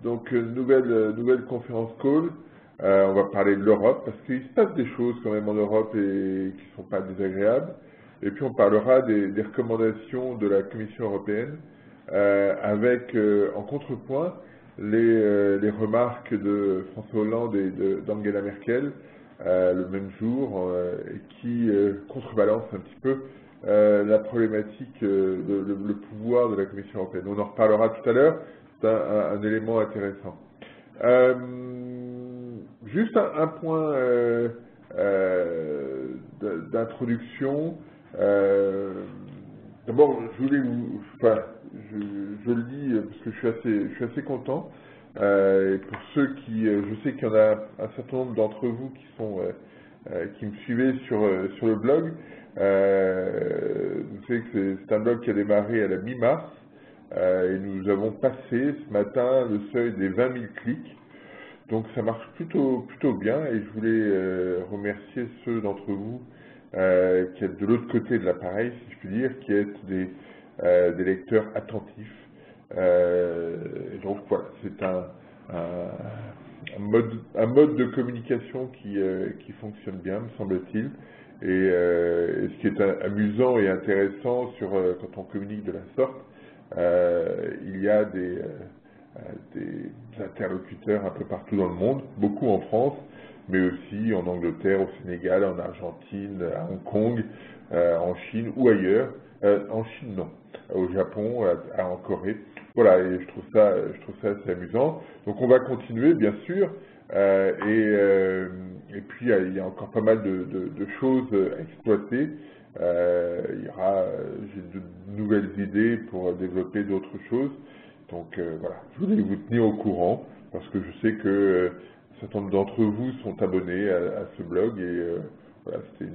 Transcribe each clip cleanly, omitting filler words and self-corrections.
Donc, nouvelle conférence call. On va parler de l'Europe, parce qu'il se passe des choses quand même en Europe et qui ne sont pas désagréables. Et puis, on parlera des recommandations de la Commission européenne, avec en contrepoint les remarques de François Hollande et d'Angela Merkel le même jour, et qui contrebalance un petit peu la problématique, le pouvoir de la Commission européenne. On en reparlera tout à l'heure, c'est un élément intéressant. Juste un point d'introduction. D'abord, je voulais je le dis parce que je suis assez content. Et pour ceux qui, je sais qu'il y en a un certain nombre d'entre vous qui me suivaient sur le blog. Vous savez que c'est un blog qui a démarré à la mi-mars, et nous avons passé ce matin le seuil des 20 000 clics. Donc ça marche plutôt bien, et je voulais remercier ceux d'entre vous qui êtes de l'autre côté de l'appareil, si je puis dire, qui êtes des lecteurs attentifs. Et donc voilà, c'est un mode de communication qui fonctionne bien, me semble-t-il. Et ce qui est amusant et intéressant quand on communique de la sorte, il y a des interlocuteurs un peu partout dans le monde, beaucoup en France, mais aussi en Angleterre, au Sénégal, en Argentine, à Hong Kong, en Chine ou ailleurs. En Chine, non. Au Japon, en Corée. Voilà, et je trouve ça assez amusant. Donc on va continuer, bien sûr, et puis il y a encore pas mal de choses à exploiter. J'ai de nouvelles idées pour développer d'autres choses. Donc voilà, je voulais vous tenir au courant, parce que je sais que un certain nombre d'entre vous sont abonnés à ce blog, et voilà, c'était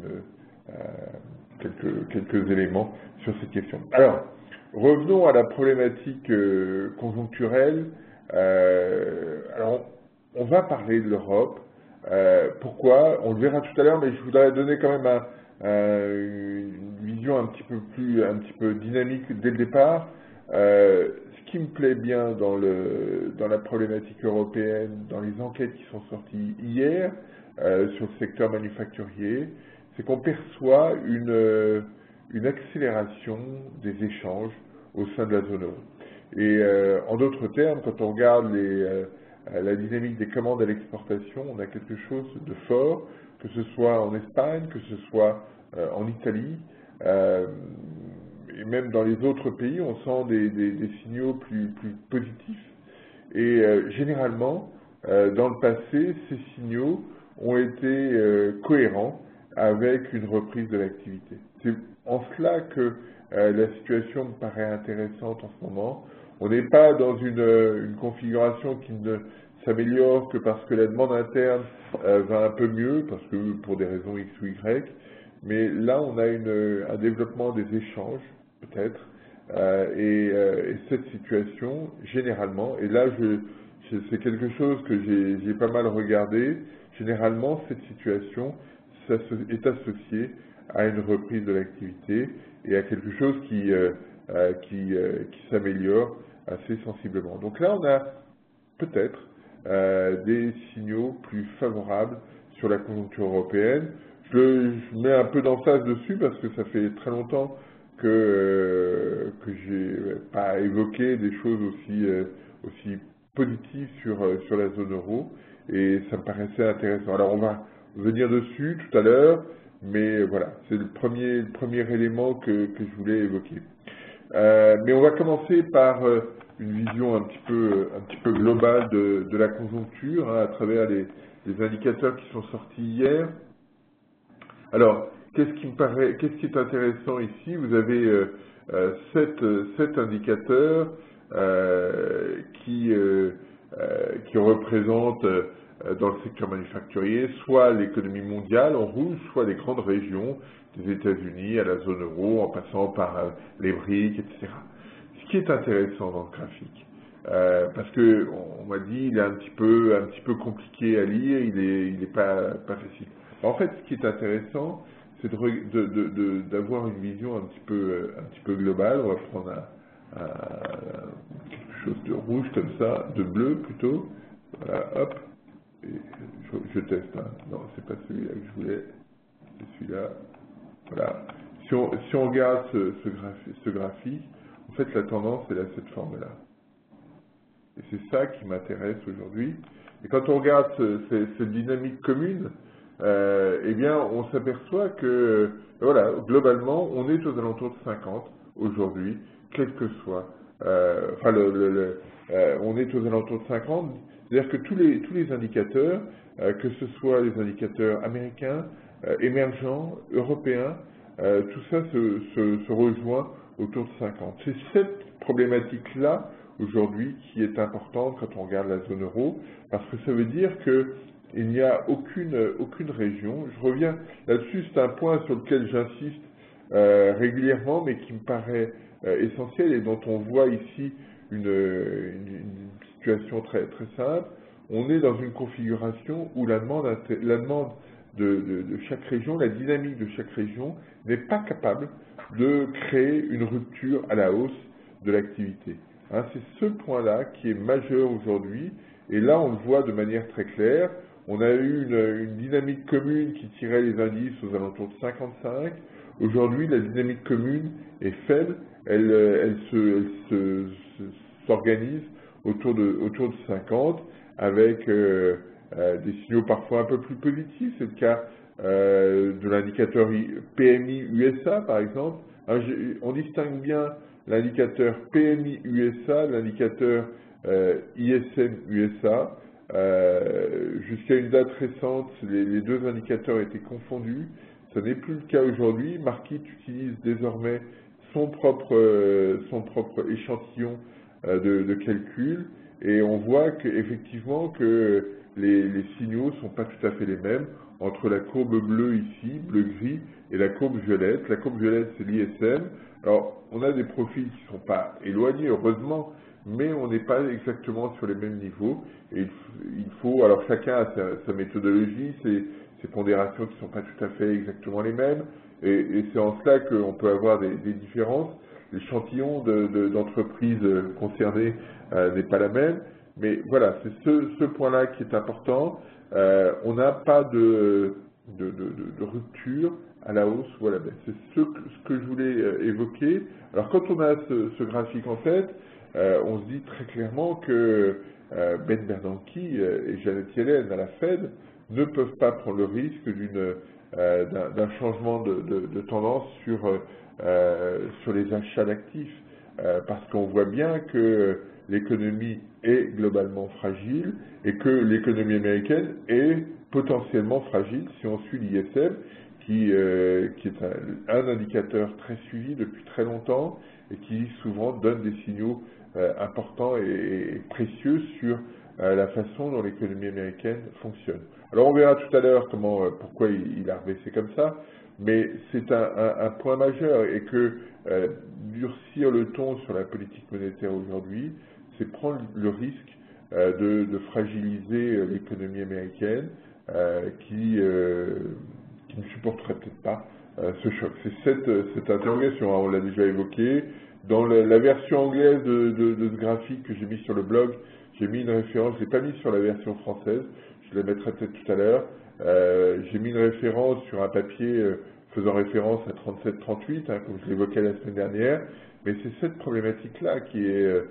quelques éléments sur cette question. Alors, revenons à la problématique conjoncturelle. Alors, on va parler de l'Europe. Pourquoi? On le verra tout à l'heure, mais je voudrais donner quand même une vision un petit peu dynamique dès le départ. Ce qui me plaît bien dans la problématique européenne, dans les enquêtes qui sont sorties hier sur le secteur manufacturier, c'est qu'on perçoit une accélération des échanges au sein de la zone euro. Et en d'autres termes, quand on regarde la dynamique des commandes à l'exportation, on a quelque chose de fort, que ce soit en Espagne, que ce soit en Italie, et même dans les autres pays, on sent des signaux plus positifs. Et généralement, dans le passé, ces signaux ont été cohérents avec une reprise de l'activité. C'est en cela que la situation me paraît intéressante en ce moment. On n'est pas dans une configuration qui ne s'améliore que parce que la demande interne va un peu mieux, parce que pour des raisons X ou Y, mais là on a un développement des échanges, peut-être, et cette situation, généralement, et là c'est quelque chose que j'ai pas mal regardé, généralement cette situation est associée à une reprise de l'activité et à quelque chose qui s'améliore assez sensiblement. Donc là, on a peut-être des signaux plus favorables sur la conjoncture européenne. Je mets un peu d'emphase dessus parce que ça fait très longtemps que j'ai pas évoqué des choses aussi positives sur la zone euro, et ça me paraissait intéressant. Alors on va venir dessus tout à l'heure, mais voilà, c'est le premier élément que je voulais évoquer. Mais on va commencer par une vision un petit peu globale de la conjoncture, hein, à travers les indicateurs qui sont sortis hier. Alors, qu'est-ce qui est intéressant ici? Vous avez 7 indicateurs qui représentent dans le secteur manufacturier soit l'économie mondiale en rouge, soit les grandes régions des États-Unis à la zone euro, en passant par les BRICS, etc. Ce qui est intéressant dans le graphique, parce que on m'a dit il est un petit peu compliqué à lire, il est pas facile. En fait, ce qui est intéressant, c'est d'avoir une vision un petit peu globale. On va prendre quelque chose de rouge comme ça, de bleu plutôt. Voilà, hop. Et je teste, hein. Non, c'est pas celui-là que je voulais. C'est celui-là. Voilà. Si on regarde ce graphique, en fait, la tendance, elle a cette forme-là. Et c'est ça qui m'intéresse aujourd'hui. Et quand on regarde cette dynamique commune, eh bien, on s'aperçoit que, voilà, globalement, on est aux alentours de 50 aujourd'hui, quel que soit. On est aux alentours de 50, c'est-à-dire que tous les indicateurs, que ce soit les indicateurs américains, émergents, européens, tout ça se rejoint autour de 50. C'est cette problématique-là aujourd'hui qui est importante quand on regarde la zone euro, parce que ça veut dire qu'il n'y a aucune région. Je reviens là-dessus, c'est un point sur lequel j'insiste régulièrement, mais qui me paraît essentiel et dont on voit ici une situation très, très simple. On est dans une configuration où la demande de chaque région, la dynamique de chaque région n'est pas capable de créer une rupture à la hausse de l'activité. Hein, c'est ce point-là qui est majeur aujourd'hui, et là on le voit de manière très claire. On a eu une dynamique commune qui tirait les indices aux alentours de 55. Aujourd'hui, la dynamique commune est faible, elle s'organise autour de 50, avec des signaux parfois un peu plus positifs. C'est le cas de l'indicateur PMI USA, par exemple. Hein, on distingue bien l'indicateur PMI USA, l'indicateur ISM USA. Jusqu'à une date récente, les deux indicateurs étaient confondus. Ce n'est plus le cas aujourd'hui. Markit utilise désormais son propre échantillon de calcul, et on voit qu'effectivement que les signaux ne sont pas tout à fait les mêmes entre la courbe bleue ici, bleu-gris, et la courbe violette. La courbe violette, c'est l'ISM. Alors, on a des profils qui ne sont pas éloignés, heureusement, mais on n'est pas exactement sur les mêmes niveaux. Et il faut, alors chacun a sa méthodologie, ses pondérations qui ne sont pas tout à fait exactement les mêmes, et c'est en cela qu'on peut avoir des différences. L'échantillon d'entreprises concernées n'est pas la même, mais voilà, c'est ce point-là qui est important. On n'a pas de rupture à la hausse ou à la baisse. C'est ce que je voulais évoquer. Alors quand on a ce graphique en tête, on se dit très clairement que Ben Bernanke et Janet Yellen à la Fed ne peuvent pas prendre le risque d'un changement de tendance sur les achats d'actifs, parce qu'on voit bien que l'économie est globalement fragile et que l'économie américaine est potentiellement fragile si on suit l'ISM, qui est un indicateur très suivi depuis très longtemps et qui souvent donne des signaux importants et précieux sur la façon dont l'économie américaine fonctionne. Alors on verra tout à l'heure pourquoi il a rebaissé comme ça, mais c'est un point majeur, et que durcir le ton sur la politique monétaire aujourd'hui, c'est prendre le risque de fragiliser l'économie américaine qui ne supporterait peut-être pas ce choc. C'est cette interrogation, hein, on l'a déjà évoqué. Dans la version anglaise de ce graphique que j'ai mis sur le blog, j'ai mis une référence, je ne l'ai pas mis sur la version française, je la mettrai peut-être tout à l'heure. J'ai mis une référence sur un papier faisant référence à 37-38, hein, comme je l'évoquais la semaine dernière, mais c'est cette problématique-là qui est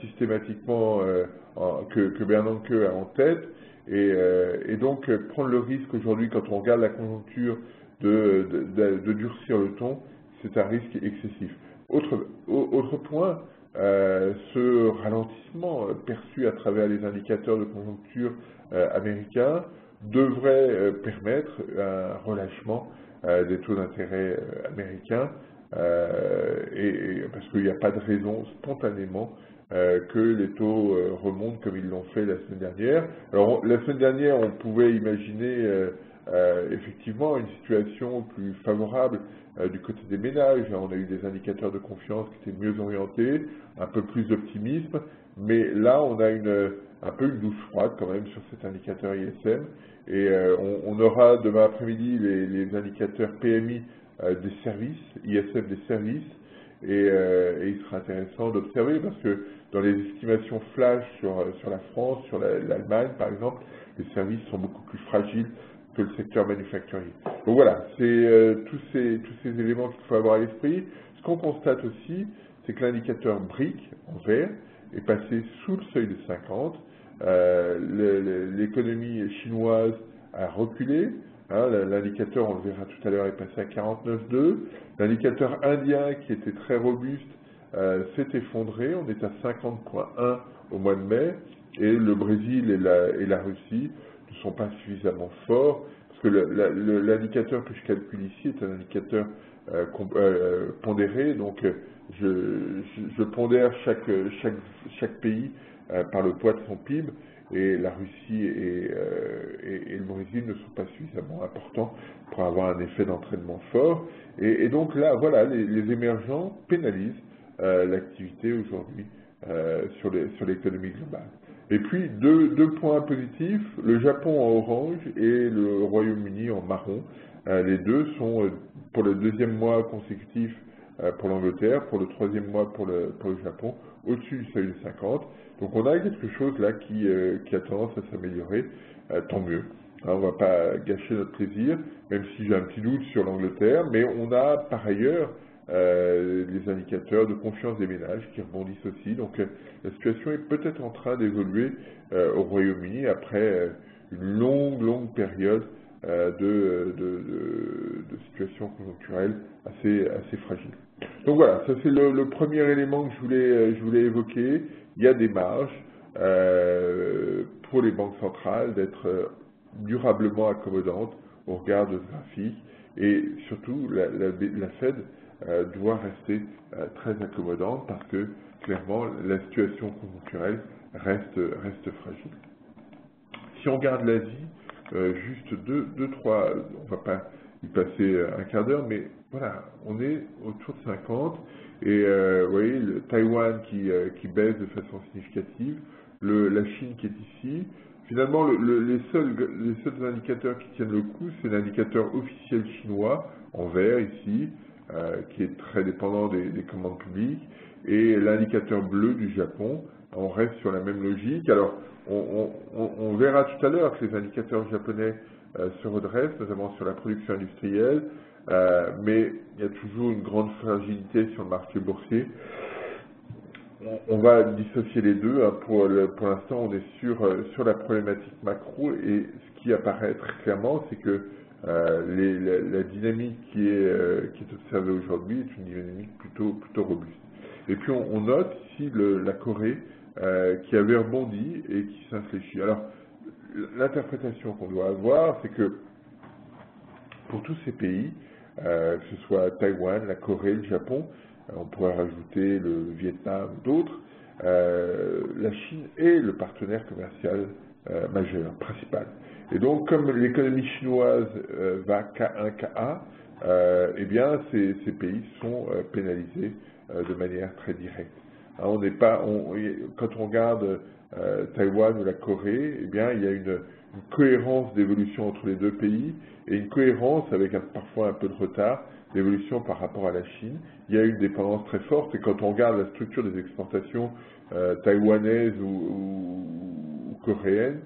systématiquement que Bernanke a en tête, et donc prendre le risque aujourd'hui, quand on regarde la conjoncture, de durcir le ton, c'est un risque excessif. Autre point, ce ralentissement perçu à travers les indicateurs de conjoncture américains devrait permettre un relâchement des taux d'intérêt américains, parce qu'il n'y a pas de raison spontanément que les taux remontent comme ils l'ont fait la semaine dernière. Alors la semaine dernière, on pouvait imaginer effectivement une situation plus favorable du côté des ménages. On a eu des indicateurs de confiance qui étaient mieux orientés, un peu plus d'optimisme, mais là on a un peu une douche froide quand même sur cet indicateur ISM, et on aura demain après-midi les indicateurs PMI des services, ISM des services, et il sera intéressant d'observer, parce que dans les estimations flash sur la France, sur l'Allemagne par exemple, les services sont beaucoup plus fragiles que le secteur manufacturier. Donc voilà, c'est tous ces éléments qu'il faut avoir à l'esprit. Ce qu'on constate aussi, c'est que l'indicateur BRIC, en vert, est passé sous le seuil de 50. L'économie chinoise a reculé. Hein, l'indicateur, on le verra tout à l'heure, est passé à 49,2. L'indicateur indien, qui était très robuste, s'est effondré. On est à 50,1 au mois de mai. Et le Brésil et la Russie ne sont pas suffisamment forts, parce que l'indicateur que je calcule ici est un indicateur pondéré, donc je pondère chaque pays par le poids de son PIB, et la Russie et le Brésil ne sont pas suffisamment importants pour avoir un effet d'entraînement fort, et donc là, voilà, les émergents pénalisent l'activité aujourd'hui sur l'économie globale. Et puis, deux points positifs, le Japon en orange et le Royaume-Uni en marron. Les deux sont pour le deuxième mois consécutif pour l'Angleterre, pour le troisième mois pour le Japon, au-dessus du seuil de 50. Donc on a quelque chose là qui a tendance à s'améliorer, tant mieux. Hein, on ne va pas gâcher notre plaisir, même si j'ai un petit doute sur l'Angleterre, mais on a par ailleurs les indicateurs de confiance des ménages qui rebondissent aussi. Donc la situation est peut-être en train d'évoluer au Royaume-Uni après une longue période de situation conjoncturelle assez fragile. Donc voilà, ça c'est le premier élément que je voulais évoquer. Il y a des marges pour les banques centrales d'être durablement accommodantes au regard de ce graphique, et surtout la Fed doit rester très accommodante parce que clairement la situation conjoncturelle reste fragile. Si on regarde l'Asie, juste trois, on ne va pas y passer un quart d'heure, mais voilà, on est autour de 50, et vous voyez, le Taïwan qui baisse de façon significative, la Chine qui est ici. Finalement, les seuls indicateurs qui tiennent le coup, c'est l'indicateur officiel chinois, en vert ici, qui est très dépendant des commandes publiques, et l'indicateur bleu du Japon. On reste sur la même logique. Alors, on verra tout à l'heure que les indicateurs japonais se redressent, notamment sur la production industrielle, mais il y a toujours une grande fragilité sur le marché boursier. On va dissocier les deux. Hein. Pour l'instant, on est sur la problématique macro, et ce qui apparaît très clairement, c'est que la dynamique qui est observée aujourd'hui est une dynamique plutôt robuste. Et puis on note ici la Corée qui avait rebondi et qui s'infléchit. Alors, l'interprétation qu'on doit avoir, c'est que pour tous ces pays, que ce soit Taïwan, la Corée, le Japon, on pourrait rajouter le Vietnam, d'autres, la Chine est le partenaire commercial majeur, principal. Et donc, comme l'économie chinoise va K1, KA, eh bien, ces pays sont pénalisés de manière très directe. Hein, quand on regarde Taïwan ou la Corée, eh bien, il y a une cohérence d'évolution entre les deux pays, et une cohérence avec parfois un peu de retard d'évolution par rapport à la Chine. Il y a une dépendance très forte, et quand on regarde la structure des exportations taïwanaises ou coréennes,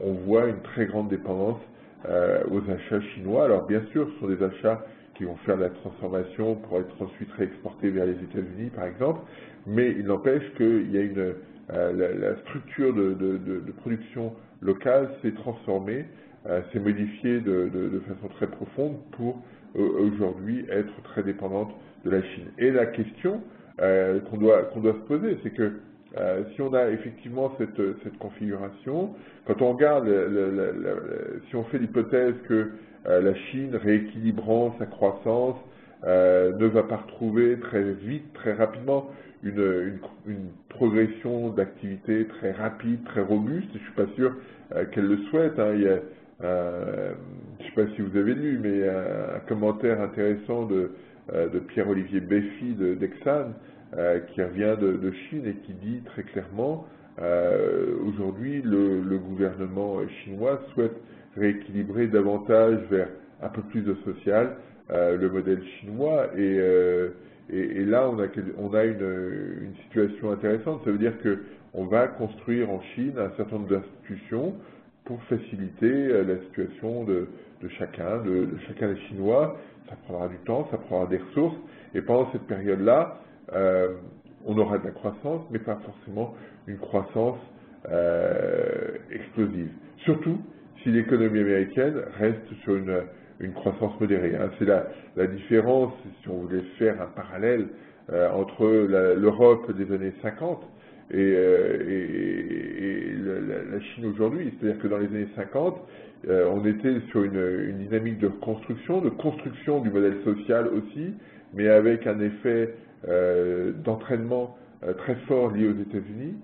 on voit une très grande dépendance aux achats chinois. Alors bien sûr, ce sont des achats qui vont faire de la transformation pour être ensuite réexportés vers les États-Unis, par exemple, mais il n'empêche qu'il y a la structure de production locale s'est transformée, s'est modifiée de façon très profonde pour aujourd'hui être très dépendante de la Chine. Et la question qu'on doit se poser, c'est que si on a effectivement cette configuration, quand on regarde, si on fait l'hypothèse que la Chine, rééquilibrant sa croissance, ne va pas retrouver très vite, très rapidement, une progression d'activité très rapide, très robuste, je ne suis pas sûr qu'elle le souhaite. Hein. Il y a, je ne sais pas si vous avez lu, mais un commentaire intéressant de Pierre-Olivier Beffy d'Exane, qui revient de Chine et qui dit très clairement aujourd'hui le gouvernement chinois souhaite rééquilibrer davantage vers un peu plus de social le modèle chinois, et Et là, on a une situation intéressante. Ça veut dire qu'on va construire en Chine un certain nombre d'institutions pour faciliter la situation de chacun des Chinois. Ça prendra du temps, ça prendra des ressources. Et pendant cette période-là, on aura de la croissance, mais pas forcément une croissance explosive. Surtout si l'économie américaine reste sur une croissance modérée. Hein. C'est la différence, si on voulait faire un parallèle entre l'Europe des années 50 et la Chine aujourd'hui. C'est-à-dire que dans les années 50, on était sur une dynamique de construction du modèle social aussi, mais avec un effet d'entraînement très fort lié aux États-Unis.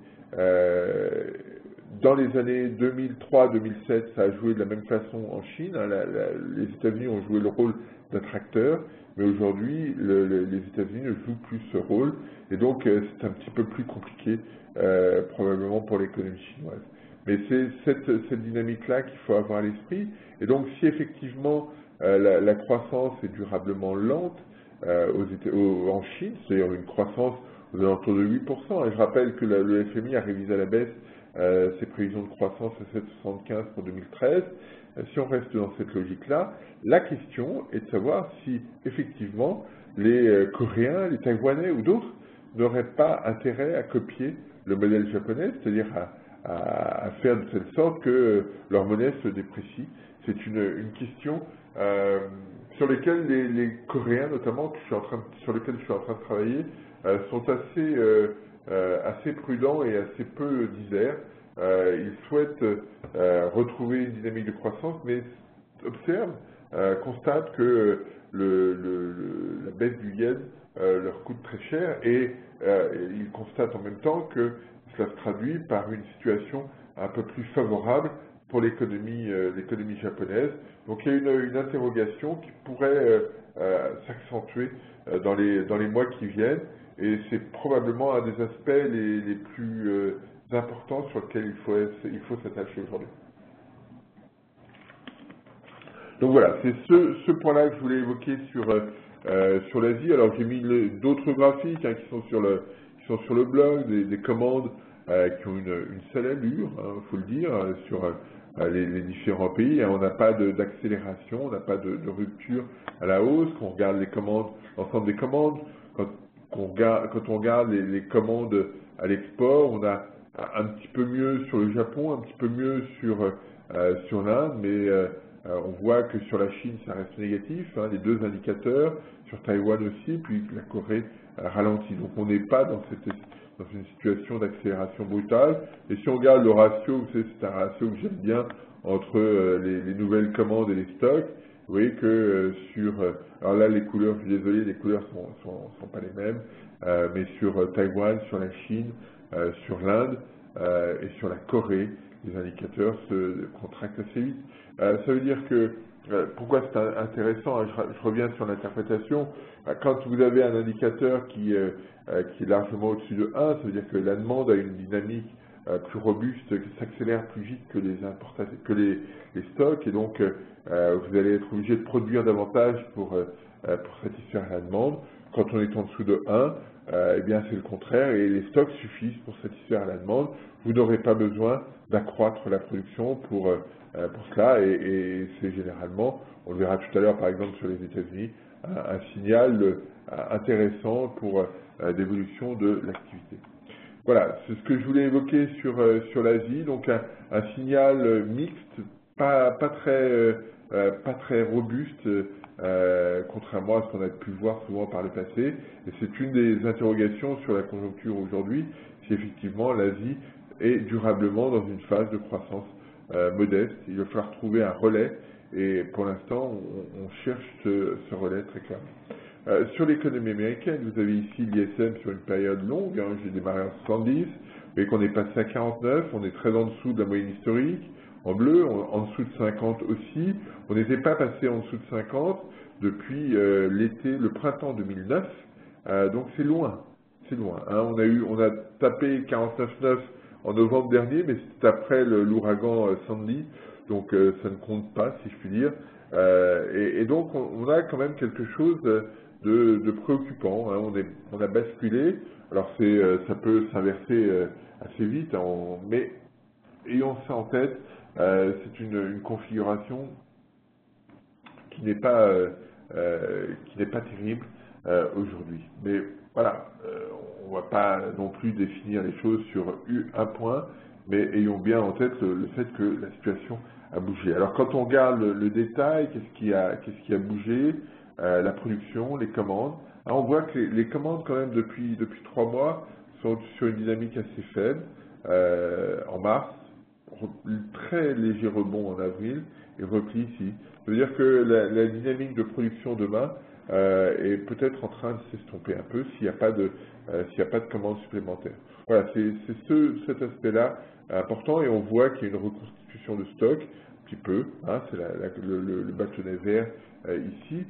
Dans les années 2003-2007, ça a joué de la même façon en Chine. Hein, les États-Unis ont joué le rôle d'attracteur, mais aujourd'hui, les États-Unis ne jouent plus ce rôle, et donc c'est un petit peu plus compliqué probablement pour l'économie chinoise. Mais c'est cette dynamique-là qu'il faut avoir à l'esprit. Et donc, si effectivement la croissance est durablement lente en Chine, c'est-à-dire une croissance aux alentours de 8%, et je rappelle que le FMI a révisé à la baisse ses prévisions de croissance à 7,75 pour 2013, si on reste dans cette logique-là, la question est de savoir si effectivement les Coréens, les Taïwanais ou d'autres n'auraient pas intérêt à copier le modèle japonais, c'est-à-dire à faire de telle sorte que leur monnaie se déprécie. C'est une question sur lesquelles les Coréens, notamment, sur lesquels je suis en train de travailler, sont assez prudents et assez peu disers. Ils souhaitent retrouver une dynamique de croissance, mais constatent que la baisse du yen leur coûte très cher, et ils constatent en même temps que cela se traduit par une situation un peu plus favorable pour l'économie japonaise. Donc il y a une interrogation qui pourrait s'accentuer dans les mois qui viennent, et c'est probablement un des aspects les plus importants sur lesquels il faut s'attacher aujourd'hui. Donc voilà, c'est ce point-là que je voulais évoquer sur l'Asie. Alors j'ai mis d'autres graphiques qui sont sur le blog, des commandes qui ont une sale allure, il faut le dire, sur les différents pays. On n'a pas d'accélération, on n'a pas de rupture à la hausse. Quand on regarde l'ensemble des commandes, quand on regarde les commandes à l'export, on a un petit peu mieux sur le Japon, un petit peu mieux sur l'Inde, mais on voit que sur la Chine, ça reste négatif, hein, les deux indicateurs, sur Taïwan aussi, puis la Corée ralentit. Donc on n'est pas dans une situation d'accélération brutale. Et si on regarde le ratio, c'est un ratio que j'aime bien, entre les nouvelles commandes et les stocks, vous voyez que alors là les couleurs, je suis désolé, les couleurs sont pas les mêmes, mais sur Taïwan, sur la Chine, sur l'Inde et sur la Corée, les indicateurs se contractent assez vite. Ça veut dire que, pourquoi c'est intéressant, hein, je reviens sur l'interprétation, quand vous avez un indicateur qui est largement au-dessus de 1, ça veut dire que la demande a une dynamique plus robuste, qui s'accélère plus vite que les stocks, et donc vous allez être obligé de produire davantage pour satisfaire la demande. Quand on est en dessous de 1, eh bien c'est le contraire, et les stocks suffisent pour satisfaire la demande. Vous n'aurez pas besoin d'accroître la production pour cela, et c'est généralement, on le verra tout à l'heure par exemple sur les États-Unis, un signal intéressant pour l'évolution de l'activité. Voilà, c'est ce que je voulais évoquer sur l'Asie, donc un signal mixte, pas très robuste, contrairement à ce qu'on a pu voir souvent par le passé. Et c'est une des interrogations sur la conjoncture aujourd'hui, si effectivement l'Asie est durablement dans une phase de croissance modeste. Il va falloir trouver un relais, et pour l'instant, on cherche ce relais très clairement. Sur l'économie américaine, vous avez ici l'ISM sur une période longue, hein, j'ai démarré en 70, vous voyez qu'on est passé à 49, on est très en dessous de la moyenne historique, en bleu, en dessous de 50 aussi, on n'était pas passé en dessous de 50 depuis le printemps 2009, donc c'est loin, hein. On a tapé 49,9 en novembre dernier, mais c'est après l'ouragan Sandy, donc ça ne compte pas, si je puis dire. Et donc on a quand même quelque chose de préoccupant, hein. On a basculé. Alors ça peut s'inverser assez vite, hein, mais ayons ça en tête, c'est une configuration qui n'est pas terrible aujourd'hui. Mais voilà, on ne va pas non plus définir les choses sur un point, mais ayons bien en tête le fait que la situation a bougé. Alors quand on regarde le détail, qu'est-ce qui a bougé, la production, les commandes, hein, on voit que les commandes quand même depuis 3 mois sont sur une dynamique assez faible. En mars, très léger rebond en avril et repli ici. Ça veut dire que la dynamique de production demain est peut-être en train de s'estomper un peu s'il n'y a pas de commandes supplémentaires. Voilà, c'est cet aspect-là important et on voit qu'il y a une reconstitution de stock, un petit peu, hein, c'est le bâtonnet vert ici.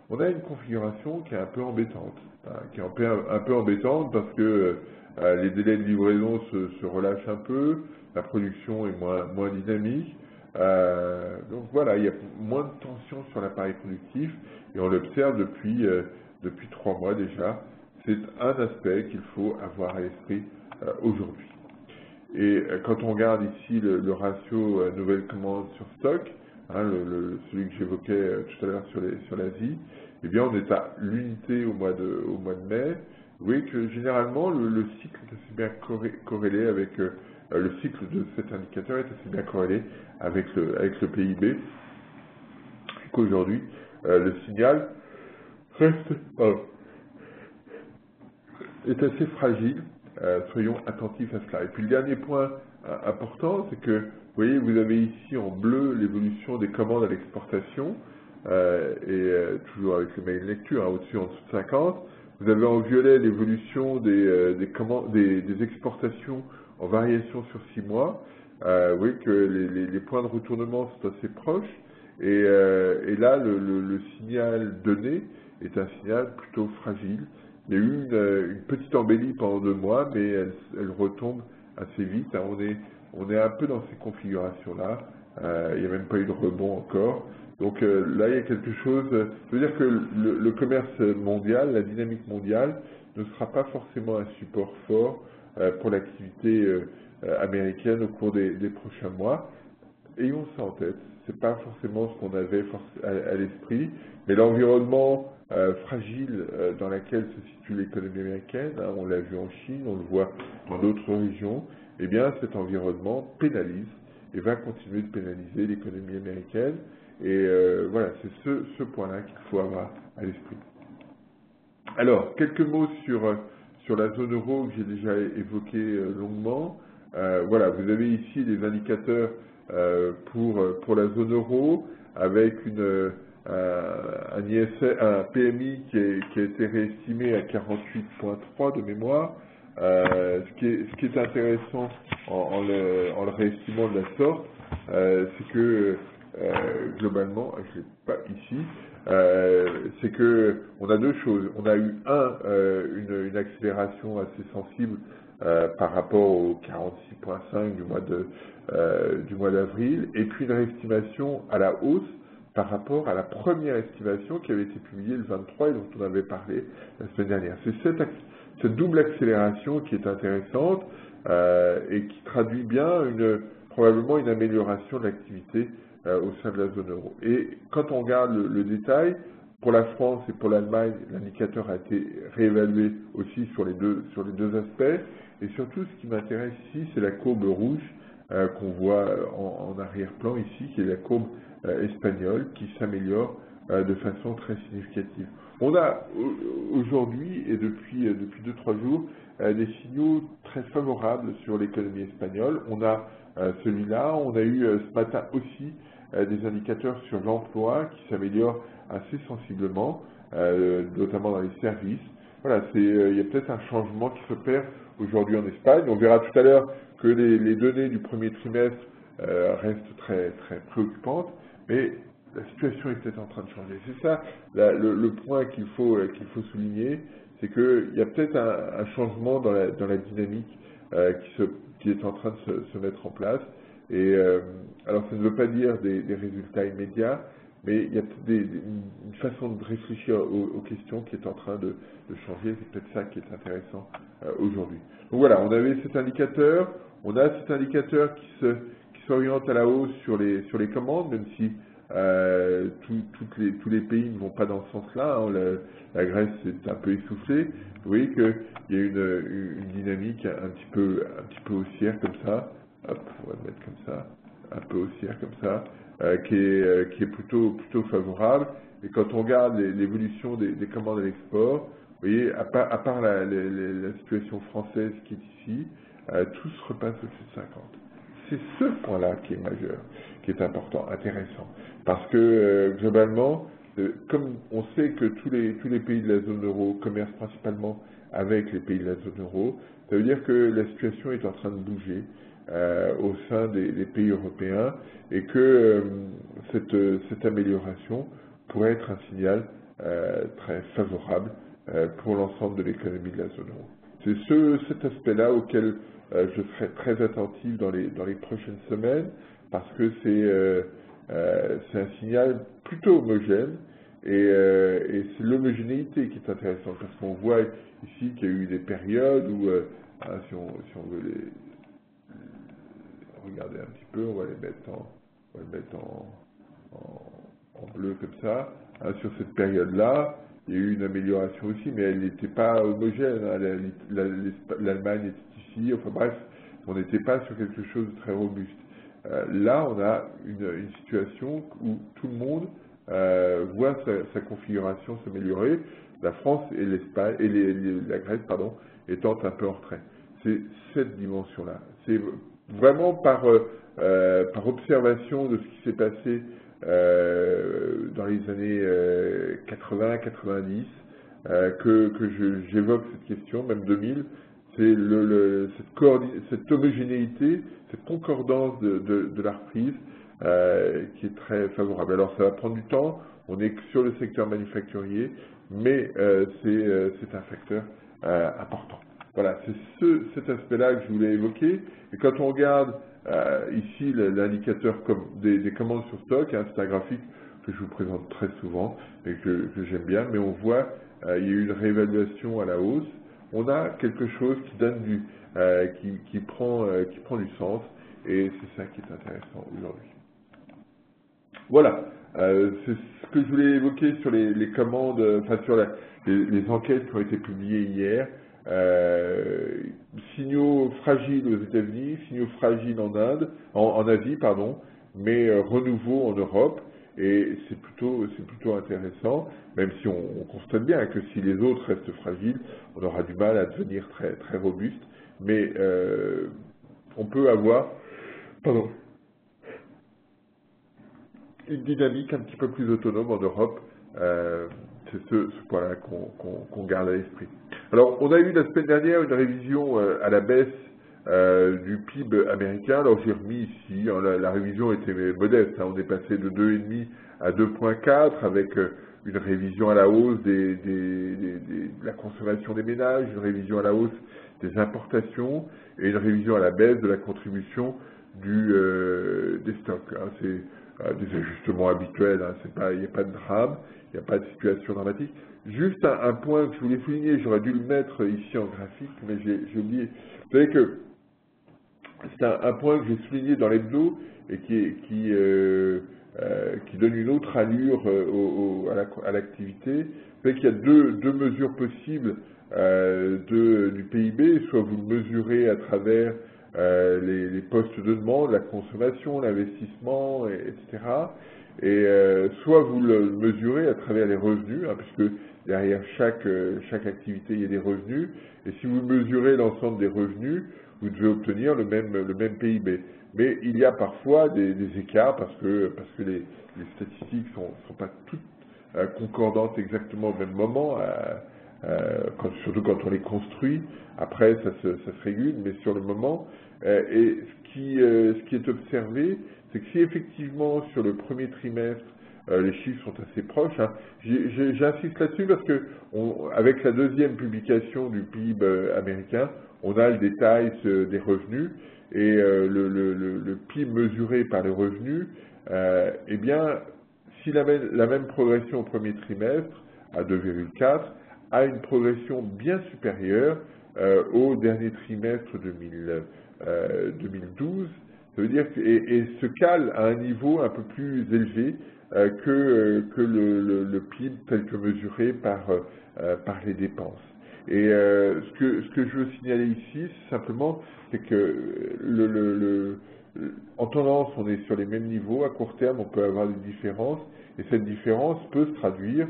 On a une configuration qui est un peu embêtante, hein, qui est un peu embêtante parce que les délais de livraison se relâchent un peu, la production est moins dynamique. Donc voilà, il y a moins de tension sur l'appareil productif et on l'observe depuis 3 mois déjà. C'est un aspect qu'il faut avoir à l'esprit aujourd'hui. Et quand on regarde ici le ratio nouvelles commandes sur stock, hein, celui que j'évoquais tout à l'heure sur l'Asie, eh bien on est à l'unité au mois de mai. Vous voyez que généralement le cycle est assez bien corrélé avec le cycle de cet indicateur est assez bien corrélé avec le PIB. Et qu'aujourd'hui le signal est assez fragile. Soyons attentifs à cela. Et puis le dernier point important, c'est que, vous voyez, vous avez ici en bleu l'évolution des commandes à l'exportation, toujours avec le mail lecture, hein, au-dessus en dessous de 50. Vous avez en violet l'évolution des exportations en variation sur 6 mois. Vous voyez que les points de retournement sont assez proches. Et là, le signal donné est un signal plutôt fragile. Il y a eu une petite embellie pendant 2 mois, mais elle retombe assez vite. Hein. On est un peu dans ces configurations-là. Il n'y a même pas eu de rebond encore. Donc là, il y a quelque chose. Ça veut dire que le commerce mondial, la dynamique mondiale, ne sera pas forcément un support fort pour l'activité américaine au cours des prochains mois. Ayons ça en tête. C'est pas forcément ce qu'on avait à l'esprit, mais l'environnement fragile dans lequel se situe l'économie américaine, hein, on l'a vu en Chine, on le voit dans d'autres régions, eh bien cet environnement pénalise et va continuer de pénaliser l'économie américaine. Et voilà, c'est ce point-là qu'il faut avoir à l'esprit. Alors, quelques mots sur la zone euro que j'ai déjà évoqué longuement. Voilà, vous avez ici des indicateurs pour la zone euro avec un PMI qui a été réestimé à 48,3 de mémoire. Ce qui est intéressant en le réestimant de la sorte, c'est que globalement, je ne l'ai pas ici, c'est que on a deux choses. On a eu une accélération assez sensible par rapport au 46,5 du mois d'avril, et puis une réestimation à la hausse par rapport à la première estimation qui avait été publiée le 23 et dont on avait parlé la semaine dernière. C'est cette double accélération qui est intéressante et qui traduit bien probablement une amélioration de l'activité au sein de la zone euro. Et quand on regarde le détail, pour la France et pour l'Allemagne, l'indicateur a été réévalué aussi sur les deux aspects. Et surtout, ce qui m'intéresse ici, c'est la courbe rouge qu'on voit en arrière-plan ici, qui est la courbe espagnole, qui s'améliore de façon très significative. On a aujourd'hui, et depuis 2-3 jours, des signaux très favorables sur l'économie espagnole. On a celui-là, on a eu ce matin aussi des indicateurs sur l'emploi qui s'améliorent assez sensiblement, notamment dans les services. Voilà, il y a peut-être un changement qui s'opère aujourd'hui en Espagne. On verra tout à l'heure que les données du premier trimestre restent très, très préoccupantes, mais la situation est peut-être en train de changer. C'est ça le point qu'il faut souligner, c'est qu'il y a peut-être un changement dans la dynamique qui est en train de se mettre en place. Et alors ça ne veut pas dire des résultats immédiats, mais il y a une façon de réfléchir aux questions qui est en train de changer. C'est peut-être ça qui est intéressant aujourd'hui. Donc voilà, on avait cet indicateur. On a cet indicateur qui s'oriente à la hausse sur les commandes, même si tous les pays ne vont pas dans ce sens-là. Hein. La Grèce est un peu essoufflée. Vous voyez qu'il y a une dynamique un petit peu haussière comme ça. Hop, on va le mettre comme ça, un peu haussière comme ça, qui est plutôt favorable. Et quand on regarde l'évolution des commandes à l'export, vous voyez, à part la situation française qui est ici, tout se repasse au-dessus de 50. C'est ce point-là qui est majeur, qui est important, intéressant. Parce que globalement, comme on sait que tous les pays de la zone euro commercent principalement avec les pays de la zone euro, ça veut dire que la situation est en train de bouger au sein des pays européens et que cette amélioration pourrait être un signal très favorable pour l'ensemble de l'économie de la zone euro. C'est cet aspect-là auquel je serai très attentif dans les prochaines semaines parce que c'est un signal plutôt homogène et c'est l'homogénéité qui est intéressante parce qu'on voit ici qu'il y a eu des périodes où, si on veut regarder un petit peu, on va les mettre en bleu comme ça. Hein, sur cette période-là, il y a eu une amélioration aussi, mais elle n'était pas homogène. Hein. L'Allemagne était ici, enfin bref, on n'était pas sur quelque chose de très robuste. Là, on a une situation où tout le monde voit sa configuration s'améliorer. La France et l'Espagne et la Grèce, pardon, étant un peu en retrait. C'est cette dimension-là. C'est vraiment par observation de ce qui s'est passé dans les années 80-90 que j'évoque cette question, même 2000. C'est cette homogénéité, cette concordance de la reprise qui est très favorable. Alors ça va prendre du temps, on est sur le secteur manufacturier, mais c'est un facteur important. Voilà, c'est cet aspect-là que je voulais évoquer. Et quand on regarde ici l'indicateur des commandes sur stock, hein, c'est un graphique que je vous présente très souvent et que j'aime bien, mais on voit il y a eu une réévaluation à la hausse. On a quelque chose qui donne qui prend du sens et c'est ça qui est intéressant aujourd'hui. Voilà, c'est ce que je voulais évoquer sur les commandes, enfin sur les enquêtes qui ont été publiées hier. Signaux fragiles aux États-Unis, signaux fragiles en Asie, pardon, mais renouveau en Europe. Et c'est plutôt intéressant, même si on constate bien que si les autres restent fragiles, on aura du mal à devenir très, très robuste. Mais on peut avoir une dynamique un petit peu plus autonome en Europe. C'est ce point-là qu'on garde à l'esprit. Alors, on a eu la semaine dernière une révision à la baisse du PIB américain. Alors, j'ai remis ici, hein, la révision était modeste. Hein, on est passé de 2,5 à 2,4 avec une révision à la hausse de la consommation des ménages, une révision à la hausse des importations et une révision à la baisse de la contribution des stocks. Hein. C'est des ajustements habituels, hein. Il n'y a pas de drame, il n'y a pas de situation dramatique. Juste un point que je voulais souligner, j'aurais dû le mettre ici en graphique, mais j'ai oublié. Vous savez que c'est un point que j'ai souligné dans l'hebdo et qui donne une autre allure à l'activité. Vous savez qu'il y a deux mesures possibles du PIB, soit vous le mesurez à travers les postes de demande, la consommation, l'investissement, etc. Et soit vous le mesurez à travers les revenus, hein, puisque derrière chaque activité, il y a des revenus. Et si vous mesurez l'ensemble des revenus, vous devez obtenir le même PIB. Mais il y a parfois des écarts parce que les statistiques sont pas toutes concordantes exactement au même moment, surtout quand on les construit. Après, ça se régule, mais sur le moment. Et ce qui est observé, c'est que si effectivement sur le premier trimestre, les chiffres sont assez proches, hein, j'insiste là-dessus parce que avec la deuxième publication du PIB américain, on a le détail des revenus et le PIB mesuré par les revenus, eh bien, s'il avait la même progression au premier trimestre, à 2,4, a une progression bien supérieure au dernier trimestre 2012, ça veut dire et se cale à un niveau un peu plus élevé que le PIB tel que mesuré par les dépenses. Et ce que je veux signaler ici, simplement, c'est que en tendance, on est sur les mêmes niveaux. À court terme, on peut avoir des différences, et cette différence peut se traduire,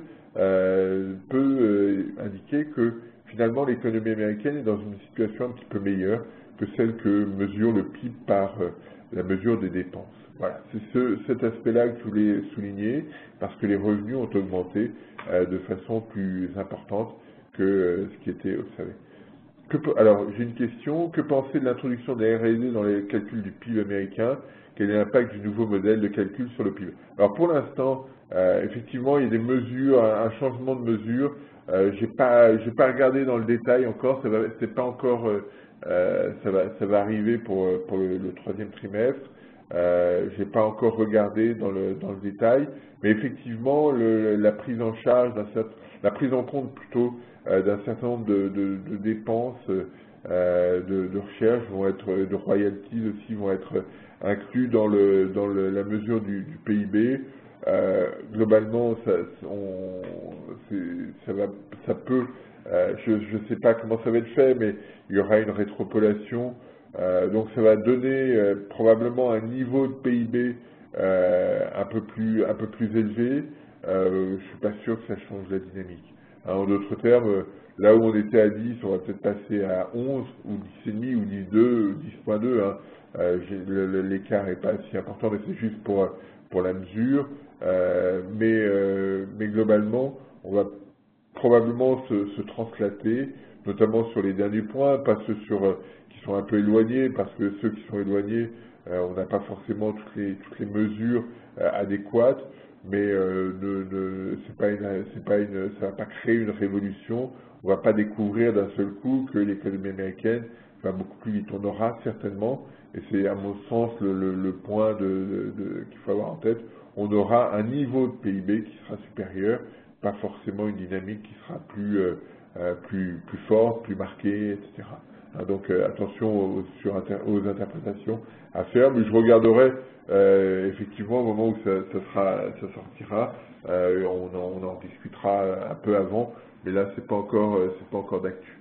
indiquer que finalement l'économie américaine est dans une situation un petit peu meilleure que celle que mesure le PIB par la mesure des dépenses. Voilà, c'est cet aspect-là que je voulais souligner, parce que les revenus ont augmenté de façon plus importante que ce qui était observé. Alors, j'ai une question. Que penser de l'introduction des R&D dans les calculs du PIB américain? Quel est l'impact du nouveau modèle de calcul sur le PIB? Alors, pour l'instant, effectivement, il y a des mesures, un changement de mesure. J'ai pas regardé dans le détail encore. C'est pas encore. Ça va arriver pour le troisième trimestre. J'ai pas encore regardé dans le détail, mais effectivement, la prise en charge la prise en compte plutôt d'un certain nombre de dépenses de recherche vont être, de royalties aussi vont être inclus dans la mesure du PIB. Globalement, ça peut, je ne sais pas comment ça va être fait, mais il y aura une rétropolation. Donc ça va donner probablement un niveau de PIB un peu plus élevé. Je suis pas sûr que ça change la dynamique. Hein, en d'autres termes, là où on était à 10, on va peut-être passer à 11 ou 10,5 ou 10,2 ou 10,2. Hein. L'écart n'est pas si important, mais c'est juste pour la mesure. Mais globalement, on va probablement se translater, notamment sur les derniers points, pas ceux qui sont un peu éloignés, parce que ceux qui sont éloignés, on n'a pas forcément toutes les mesures adéquates, mais ça va pas créer une révolution. On va pas découvrir d'un seul coup que l'économie américaine va beaucoup plus vite. On aura certainement, et c'est à mon sens le point qu'il faut avoir en tête, on aura un niveau de PIB qui sera supérieur, pas forcément une dynamique qui sera plus forte, plus marquée, etc. Hein, donc attention aux interprétations à faire, mais je regarderai effectivement au moment où ça sortira, on en discutera un peu avant, mais là c'est pas encore d'actu.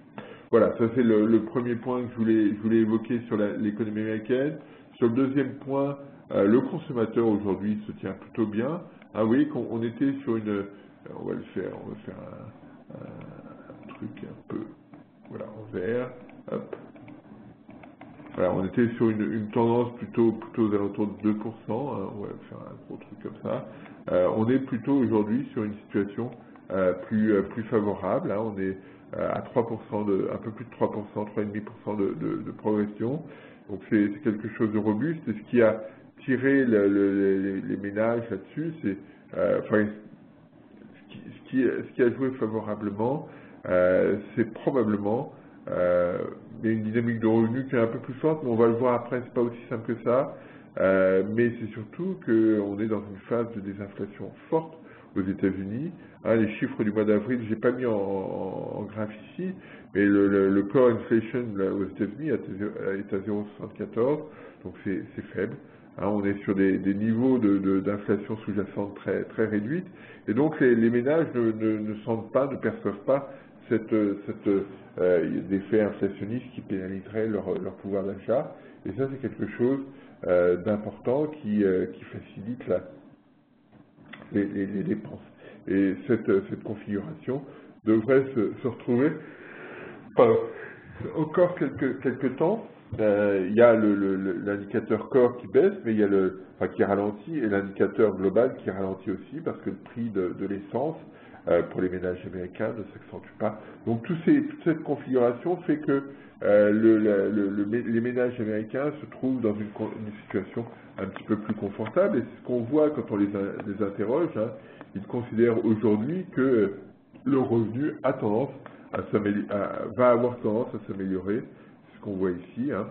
Voilà, ça c'est le premier point que je voulais évoquer sur l'économie américaine. Sur le deuxième point, le consommateur aujourd'hui se tient plutôt bien. Ah oui, on était sur une, on va faire un truc un peu, voilà, en vert, hop. Voilà, on était sur une tendance plutôt aux alentours de 2%, hein, on va faire un gros truc comme ça. On est plutôt aujourd'hui sur une situation plus favorable, hein, on est à 3%, un peu plus de 3%, 3,5% de progression. Donc c'est quelque chose de robuste. Et ce qui a tiré les ménages là-dessus, c'est ce qui a joué favorablement, c'est probablement une dynamique de revenus qui est un peu plus forte, mais on va le voir après, c'est pas aussi simple que ça. Mais c'est surtout qu'on est dans une phase de désinflation forte aux États-Unis. Hein, les chiffres du mois d'avril, j'ai pas mis en graphe ici, mais le core inflation là, aux États-Unis est à 0,74, donc c'est faible. Hein, on est sur des niveaux d'inflation sous-jacente très réduites, et donc les ménages ne sentent pas, ne perçoivent pas d'effet inflationniste qui pénaliserait leur pouvoir d'achat. Et ça, c'est quelque chose d'important qui facilite les dépenses. Et cette configuration devrait se retrouver encore quelques temps. Il y a l'indicateur core qui baisse, mais il y a qui ralentit, et l'indicateur global qui ralentit aussi, parce que le prix de l'essence pour les ménages américains ne s'accentue pas. Donc toute cette configuration fait que les ménages américains se trouvent dans une situation un petit peu plus confortable, et c'est ce qu'on voit quand on les interroge. Hein. Ils considèrent aujourd'hui que le revenu va avoir tendance à s'améliorer, c'est ce qu'on voit ici. Hein.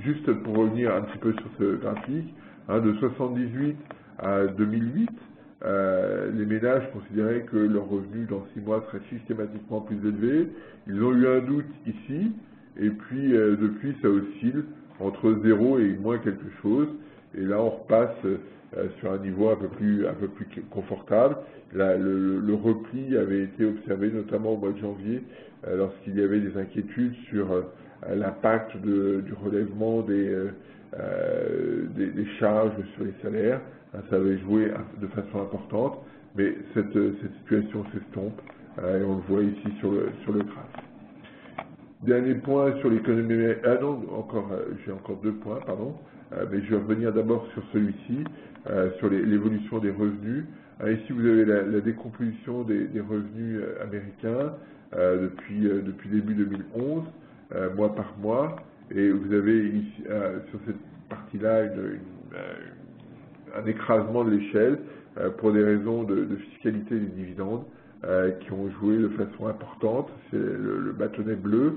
Juste pour revenir un petit peu sur ce graphique, hein, de 78 à 2008, les ménages considéraient que leur revenu dans 6 mois serait systématiquement plus élevé. Ils ont eu un doute ici, et puis depuis ça oscille entre 0 et moins quelque chose, et là on repasse sur un niveau un peu plus confortable. Là, le repli avait été observé notamment au mois de janvier, lorsqu'il y avait des inquiétudes sur l'impact du relèvement des charges sur les salaires. Ça avait joué de façon importante, mais cette situation s'estompe, et on le voit ici sur le graphe. Dernier point sur l'économie... Ah non, j'ai encore 2 points, pardon, mais je vais revenir d'abord sur celui-ci, sur l'évolution des revenus. Ici, vous avez la décomposition des revenus américains depuis début 2011, mois par mois, et vous avez ici, sur cette partie-là un écrasement de l'échelle pour des raisons de fiscalité des dividendes qui ont joué de façon importante. C'est le bâtonnet bleu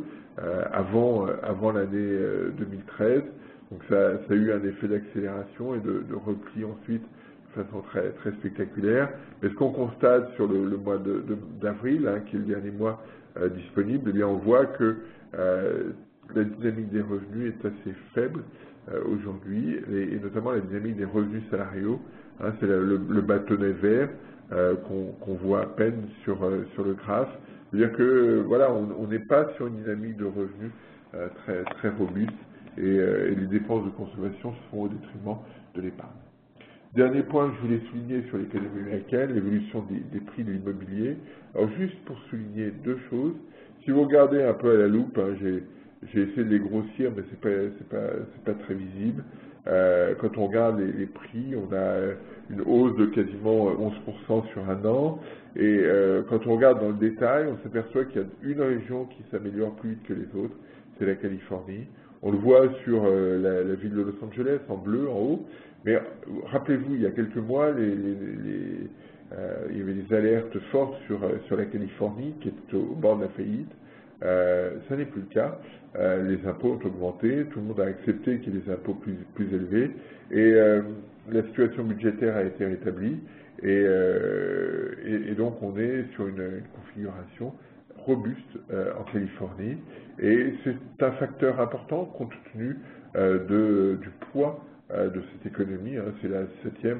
avant l'année 2013. Donc ça a eu un effet d'accélération et de repli ensuite de façon très, très spectaculaire. Mais ce qu'on constate sur le mois d'avril, qui est le dernier mois disponible, eh bien on voit que la dynamique des revenus est assez faible aujourd'hui, et notamment la dynamique des revenus salariaux. C'est le bâtonnet vert qu'on voit à peine sur le graphe. C'est-à-dire que voilà, on n'est pas sur une dynamique de revenus très, très robuste, et les dépenses de consommation se font au détriment de l'épargne. Dernier point que je voulais souligner sur l'économie américaine, l'évolution des prix de l'immobilier. Alors juste pour souligner 2 choses, si vous regardez un peu à la loupe, j'ai essayé de les grossir, mais c'est pas très visible. Quand on regarde les prix, on a une hausse de quasiment 11% sur un an, et quand on regarde dans le détail, on s'aperçoit qu'il y a une région qui s'améliore plus vite que les autres, c'est la Californie. On le voit sur la ville de Los Angeles, en bleu, en haut, mais rappelez-vous, il y a quelques mois, il y avait des alertes fortes sur la Californie, qui est au bord de la faillite. Ça n'est plus le cas. Les impôts ont augmenté, tout le monde a accepté qu'il y ait des impôts plus élevés, et la situation budgétaire a été rétablie, et donc on est sur une configuration robuste en Californie, et c'est un facteur important compte tenu du poids de cette économie. C'est la 7e,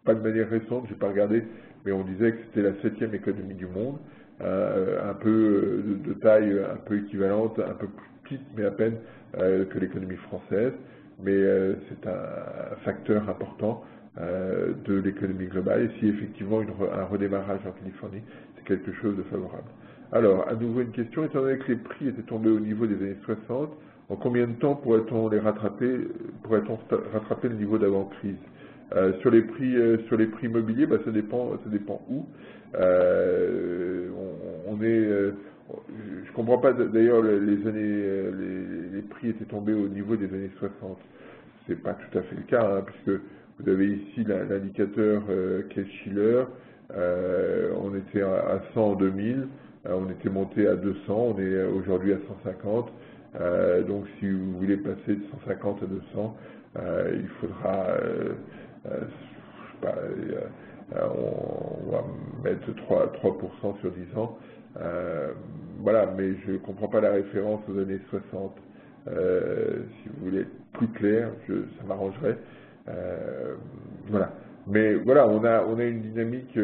pas de manière récente, j'ai pas regardé, mais on disait que c'était la 7e économie du monde, un peu de taille un peu équivalente, un peu plus petite, mais à peine que l'économie française, mais c'est un facteur important de l'économie globale, et si effectivement un redémarrage en Californie, c'est quelque chose de favorable. Alors, à nouveau une question, étant donné que les prix étaient tombés au niveau des années 60, en combien de temps pourrait-on rattraper le niveau d'avant-crise? Sur les prix immobiliers, ça dépend où. Je comprends pas d'ailleurs les prix étaient tombés au niveau des années 60. C'est pas tout à fait le cas, puisque vous avez ici l'indicateur Case-Shiller. On était à 100 en 2000, on était monté à 200, on est aujourd'hui à 150. Donc si vous voulez passer de 150 à 200, il faudra, je sais pas, on va mettre 3% sur 10 ans. Voilà, mais je ne comprends pas la référence aux années 60. Si vous voulez être plus clair, ça m'arrangerait. Voilà. Mais voilà, on a une dynamique,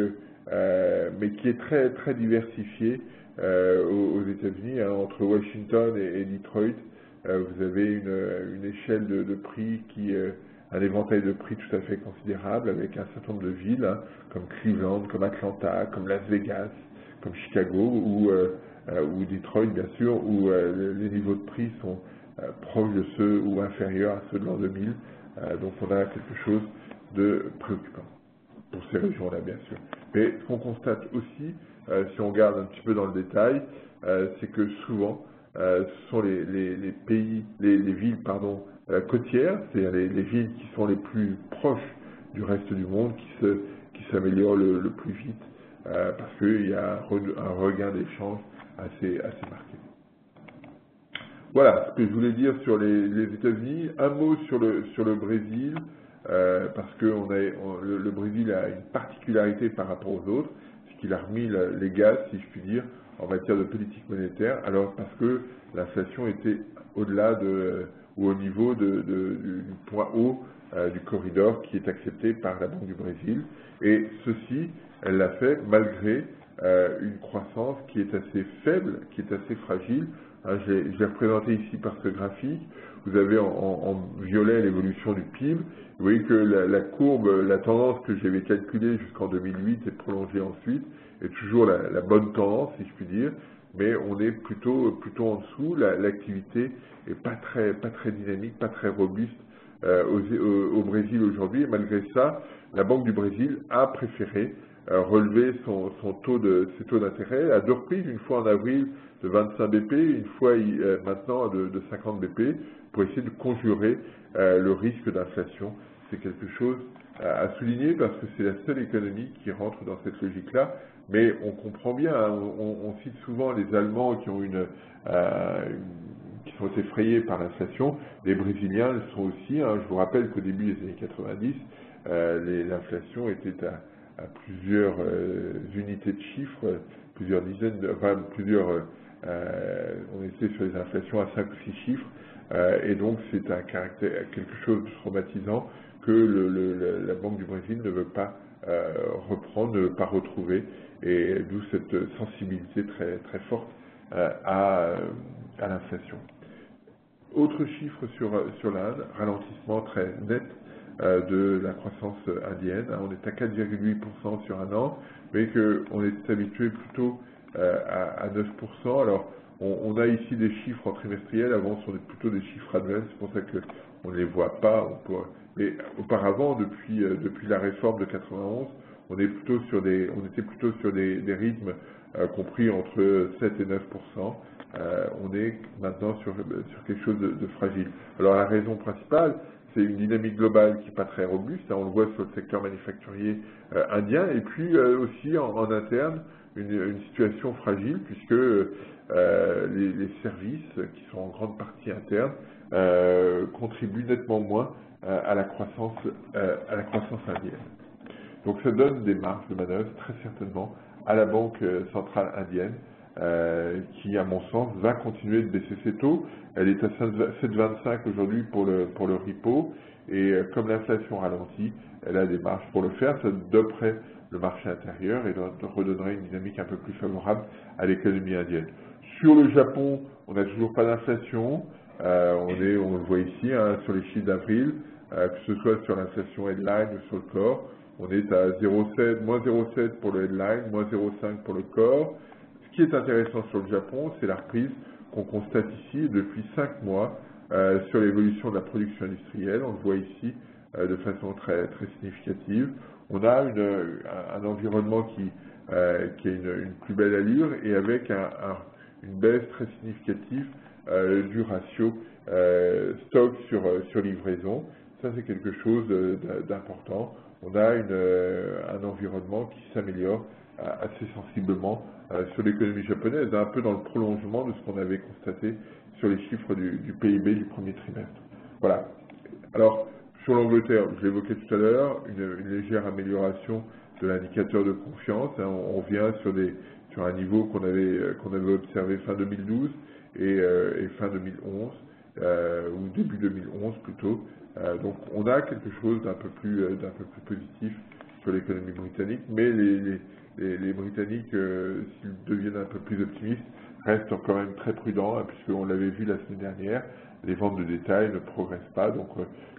mais qui est très, très diversifiée aux États-Unis, entre Washington et Detroit. Vous avez une échelle de prix un éventail de prix tout à fait considérable, avec un certain nombre de villes, comme Cleveland, comme Atlanta, comme Las Vegas, comme Chicago, ou Detroit, bien sûr, où les niveaux de prix sont proches de ceux ou inférieurs à ceux de l'an 2000. Donc on a quelque chose de préoccupant pour ces régions-là, bien sûr. Mais ce qu'on constate aussi, si on regarde un petit peu dans le détail, c'est que souvent, ce sont les villes côtières, c'est-à-dire les villes qui sont les plus proches du reste du monde, qui s'améliorent le plus vite, parce qu'il y a un regain d'échange assez marqué. Voilà ce que je voulais dire sur les États-Unis. Un mot sur le Brésil. parce que le Brésil a une particularité par rapport aux autres, c'est qu'il a remis les gaz, si je puis dire, en matière de politique monétaire, alors parce que l'inflation était au-delà ou au niveau du point haut du corridor qui est accepté par la Banque du Brésil. Et ceci, elle l'a fait malgré une croissance qui est assez faible, qui est assez fragile. Hein, j'ai représenté ici par ce graphique. Vous avez en violet l'évolution du PIB. Vous voyez que la courbe, la tendance que j'avais calculée jusqu'en 2008 est prolongée ensuite, est toujours la bonne tendance, si je puis dire, mais on est plutôt en dessous. L'activité est pas très dynamique, pas très robuste au Brésil aujourd'hui. Et malgré ça, la Banque du Brésil a préféré relever ses taux d'intérêt à 2 reprises, une fois en avril de 25 BP, une fois maintenant de 50 BP, pour essayer de conjurer le risque d'inflation. C'est quelque chose à souligner parce que c'est la seule économie qui rentre dans cette logique-là, mais on comprend bien, hein, on cite souvent les Allemands qui ont qui sont effrayés par l'inflation, les Brésiliens le sont aussi. Hein. Je vous rappelle qu'au début des années 90, l'inflation était à plusieurs unités de chiffres, plusieurs dizaines, on était sur les inflations à 5 ou 6 chiffres, et donc c'est quelque chose de traumatisant que la Banque du Brésil ne veut pas reprendre, ne veut pas retrouver, et d'où cette sensibilité très, très forte à l'inflation. Autre chiffre sur l'Inde, ralentissement très net de la croissance indienne. On est à 4,8% sur un an, mais qu'on est habitué plutôt à 9%. Alors, on a ici des chiffres en trimestriel, avant ce sont plutôt des chiffres annuels, c'est pour ça qu'on ne les voit pas. Mais auparavant, depuis la réforme de 91, on était plutôt sur des rythmes compris entre 7 et 9%. On est maintenant sur quelque chose de fragile. Alors la raison principale, c'est une dynamique globale qui n'est pas très robuste, hein, on le voit sur le secteur manufacturier indien, et puis aussi en interne, une situation fragile, puisque les services, qui sont en grande partie internes, contribuent nettement moins à la croissance indienne. Donc ça donne des marges de manœuvre, très certainement, à la Banque centrale indienne, qui, à mon sens, va continuer de baisser ses taux. Elle est à 7,25 aujourd'hui pour le repo, et comme l'inflation ralentit, elle a des marges pour le faire. Ça doperait le marché intérieur et redonnerait une dynamique un peu plus favorable à l'économie indienne. Sur le Japon, on n'a toujours pas d'inflation. On le voit ici, hein, sur les chiffres d'avril, que ce soit sur l'inflation headline ou sur le core. On est à moins 0,7 pour le headline, moins 0,5 pour le core. Ce qui est intéressant sur le Japon, c'est la reprise qu'on constate ici depuis 5 mois sur l'évolution de la production industrielle. On le voit ici de façon très, très significative. On a un environnement qui a une plus belle allure et avec une baisse très significative du ratio stock sur livraison. Ça, c'est quelque chose d'important. On a un environnement qui s'améliore assez sensiblement sur l'économie japonaise, un peu dans le prolongement de ce qu'on avait constaté sur les chiffres du PIB du premier trimestre. Voilà. Alors, sur l'Angleterre, je l'évoquais tout à l'heure, une légère amélioration de l'indicateur de confiance. Hein, on revient sur un niveau qu'on avait observé fin 2012 et fin 2011, ou début 2011 plutôt. Donc on a quelque chose d'un peu plus positif sur l'économie britannique, mais les Britanniques, s'ils deviennent un peu plus optimistes, restent quand même très prudents, hein, puisqu'on l'avait vu la semaine dernière, les ventes de détail ne progressent pas, donc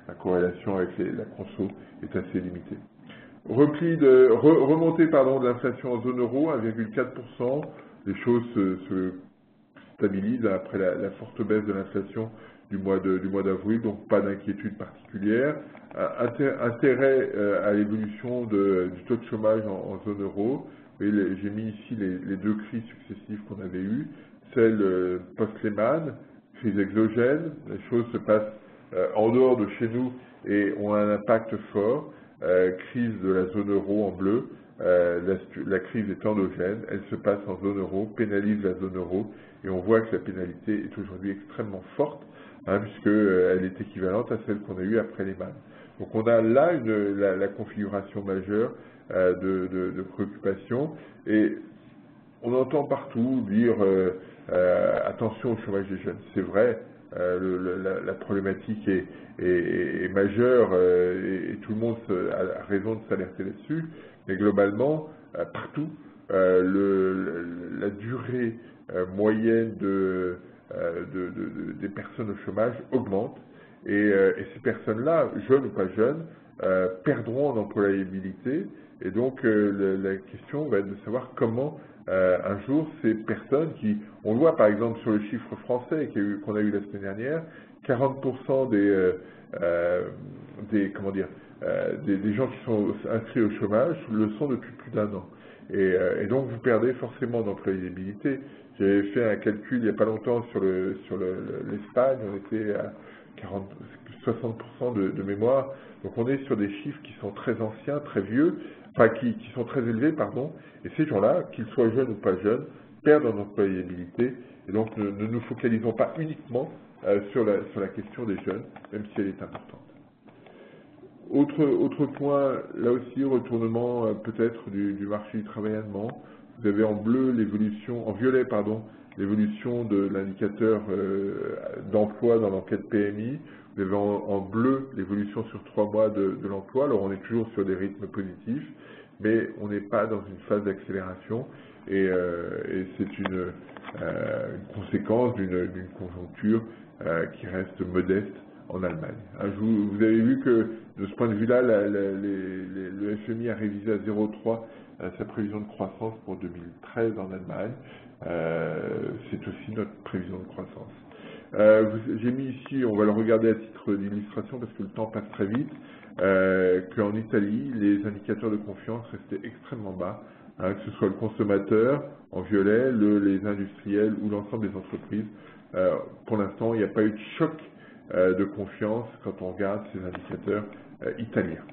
la corrélation avec la conso est assez limitée. Remontée de l'inflation en zone euro, 1,4%, les choses se stabilisent après la forte baisse de l'inflation du mois d'avril, donc pas d'inquiétude particulière. Intérêt à l'évolution du taux de chômage en zone euro. J'ai mis ici les deux crises successives qu'on avait eues, celle post-Lehman, crise exogène, les choses se passent en dehors de chez nous et ont un impact fort, crise de la zone euro en bleu, la crise est endogène, elle se passe en zone euro, pénalise la zone euro, et on voit que la pénalité est aujourd'hui extrêmement forte. hein, puisqu'elle est équivalente à celle qu'on a eue après les MAN. Donc on a là la configuration majeure de préoccupation, et on entend partout dire attention au chômage des jeunes. C'est vrai, la problématique est majeure et tout le monde a raison de s'alerter là-dessus, mais globalement, partout, la durée moyenne des personnes au chômage augmente, et ces personnes-là, jeunes ou pas jeunes, perdront en employabilité, et donc la question va être de savoir comment un jour ces personnes qui, on le voit par exemple sur le chiffre français qu'on a eu la semaine dernière, 40% des gens qui sont inscrits au chômage le sont depuis plus d'1 an. Et donc vous perdez forcément d'employabilité. J'avais fait un calcul il n'y a pas longtemps sur l'Espagne, on était à 60% de mémoire. Donc on est sur des chiffres qui sont très anciens, très vieux, enfin qui sont très élevés, pardon. Et ces gens-là, qu'ils soient jeunes ou pas jeunes, perdent en employabilité. Et donc ne nous focalisons pas uniquement sur la question des jeunes, même si elle est importante. Autre point, là aussi, retournement peut-être du marché du travail allemand. Vous avez en bleu l'évolution, en violet, pardon, l'évolution de l'indicateur d'emploi dans l'enquête PMI. Vous avez en bleu l'évolution sur 3 mois de l'emploi. Alors on est toujours sur des rythmes positifs, mais on n'est pas dans une phase d'accélération, et c'est une conséquence d'une conjoncture qui reste modeste en Allemagne. Vous avez vu que de ce point de vue-là, le FMI a révisé à 0,3 sa prévision de croissance pour 2013 en Allemagne. C'est aussi notre prévision de croissance. J'ai mis ici, on va le regarder à titre d'illustration parce que le temps passe très vite, qu'en Italie, les indicateurs de confiance restaient extrêmement bas, hein, que ce soit le consommateur en violet, les industriels ou l'ensemble des entreprises. Pour l'instant, il n'y a pas eu de choc de confiance quand on regarde ces indicateurs italiens.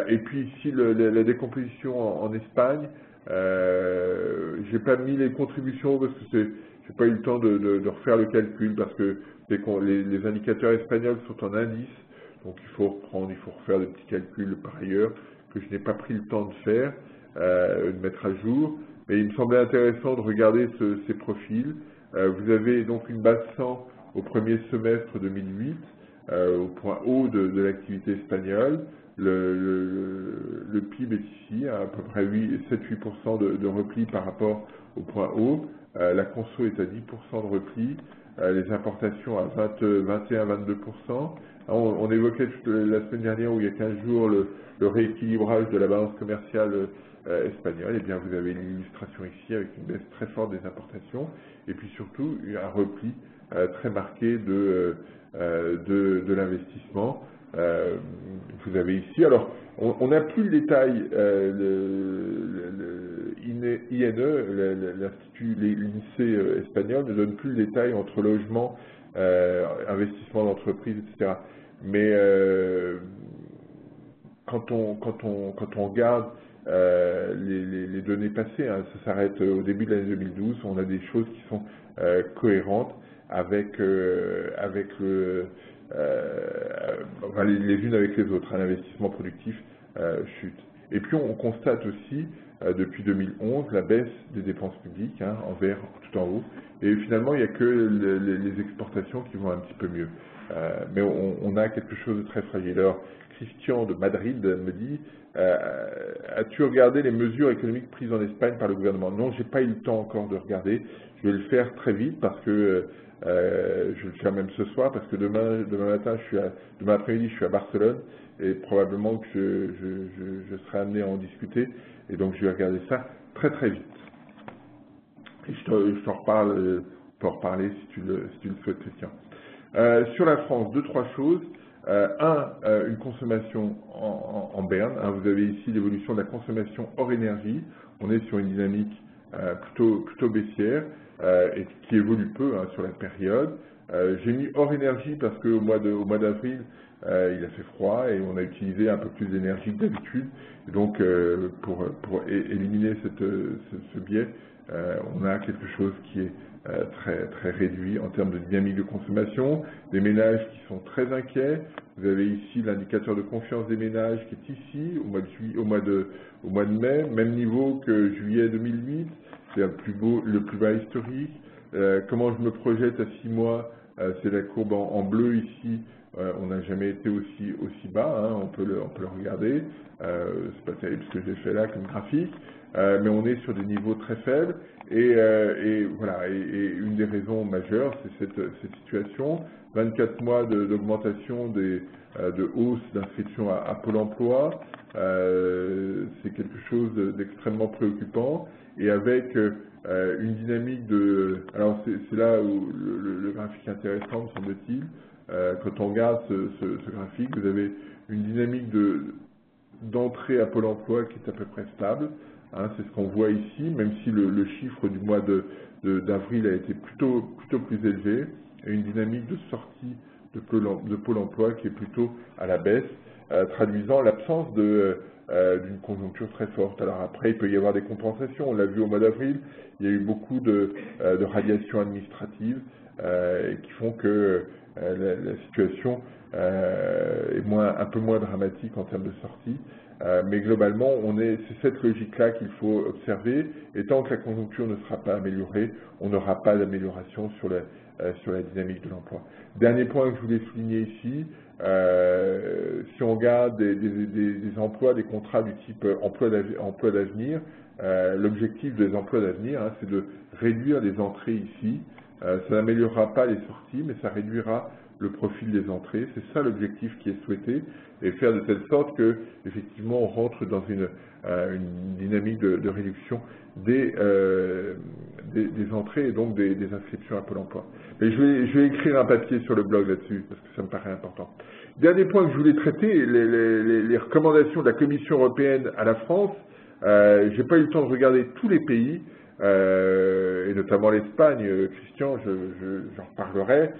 Et puis ici, la décomposition en Espagne, j'ai pas mis les contributions parce que j'ai pas eu le temps de refaire le calcul, parce que les indicateurs espagnols sont en indice, donc il faut refaire des petits calculs par ailleurs que je n'ai pas pris le temps de faire, de mettre à jour. Mais il me semblait intéressant de regarder ces profils. Vous avez donc une base 100 au premier semestre 2008, au point haut de l'activité espagnole. Le PIB est ici, à peu près 7-8% de repli par rapport au point haut. La conso est à 10% de repli. Les importations à 21-22%. On évoquait la semaine dernière, où il y a 15 jours, le rééquilibrage de la balance commerciale espagnole. Et bien, vous avez une illustration ici avec une baisse très forte des importations, et puis surtout un repli très marqué de l'investissement. Vous avez ici, alors on n'a plus le détail, l'INE, l'INSEE espagnol ne donne plus le détail entre logement, investissement d'entreprise, etc. Mais quand on regarde les données passées, hein, ça s'arrête au début de l'année 2012, on a des choses qui sont cohérentes avec les unes avec les autres. L'investissement productif chute. Et puis on constate aussi depuis 2011 la baisse des dépenses publiques, hein, en vert tout en haut. Et finalement, il n'y a que les exportations qui vont un petit peu mieux. Mais on a quelque chose de très fragile. Alors, Christian de Madrid me dit as-tu regardé les mesures économiques prises en Espagne par le gouvernement? Non, j'ai pas eu le temps encore de regarder. Je vais le faire très vite parce que je vais le faire même ce soir, parce que demain après-midi, je suis à Barcelone, et probablement que je serai amené à en discuter, et donc je vais regarder ça très très vite. Et je t'en reparle, pour en reparler si tu le souhaites, Christian. Sur la France, 2-3 choses. Une consommation en berne. Hein, vous avez ici l'évolution de la consommation hors énergie. On est sur une dynamique plutôt baissière, et qui évolue peu, hein, sur la période. J'ai mis hors énergie parce qu'au mois d'avril, il a fait froid et on a utilisé un peu plus d'énergie que d'habitude. Donc, pour éliminer ce biais, on a quelque chose qui est très réduit en termes de dynamique de consommation, des ménages qui sont très inquiets. Vous avez ici l'indicateur de confiance des ménages qui est ici, au mois de mai, même niveau que juillet 2008, c'est le plus bas historique. Comment je me projette à 6 mois, c'est la courbe en bleu ici, on n'a jamais été aussi bas, hein, on peut le regarder, c'est pas terrible ce que j'ai fait là comme graphique, mais on est sur des niveaux très faibles, et voilà, et une des raisons majeures, c'est cette situation, 24 mois d'augmentation de hausse d'inscription à Pôle emploi, c'est quelque chose d'extrêmement préoccupant, et avec une dynamique alors c'est là où le graphique est intéressant, me semble-t-il, quand on regarde ce graphique, vous avez une dynamique d'entrée à Pôle emploi qui est à peu près stable, hein, c'est ce qu'on voit ici, même si le chiffre du mois d'avril a été plutôt plus élevé, et une dynamique de sortie de Pôle emploi qui est plutôt à la baisse, traduisant l'absence d'une conjoncture très forte. Alors après, il peut y avoir des compensations, on l'a vu au mois d'avril, il y a eu beaucoup de radiations administratives qui font que la situation est un peu moins dramatique en termes de sortie. Mais globalement, c'est cette logique-là qu'il faut observer, et tant que la conjoncture ne sera pas améliorée, on n'aura pas d'amélioration sur la dynamique de l'emploi. Dernier point que je voulais souligner ici, si on regarde des emplois, des contrats du type emploi d'avenir, l'objectif des emplois d'avenir, hein, c'est de réduire les entrées ici. Ça n'améliorera pas les sorties, mais ça réduira le profil des entrées. C'est ça l'objectif qui est souhaité, et faire de telle sorte que, effectivement, on rentre dans une dynamique de réduction des entrées et donc des inscriptions à Pôle emploi. Mais je vais écrire un papier sur le blog là-dessus, parce que ça me paraît important. Dernier point que je voulais traiter, les recommandations de la Commission européenne à la France. Je n'ai pas eu le temps de regarder tous les pays, et notamment l'Espagne. Christian, j'en reparlerai.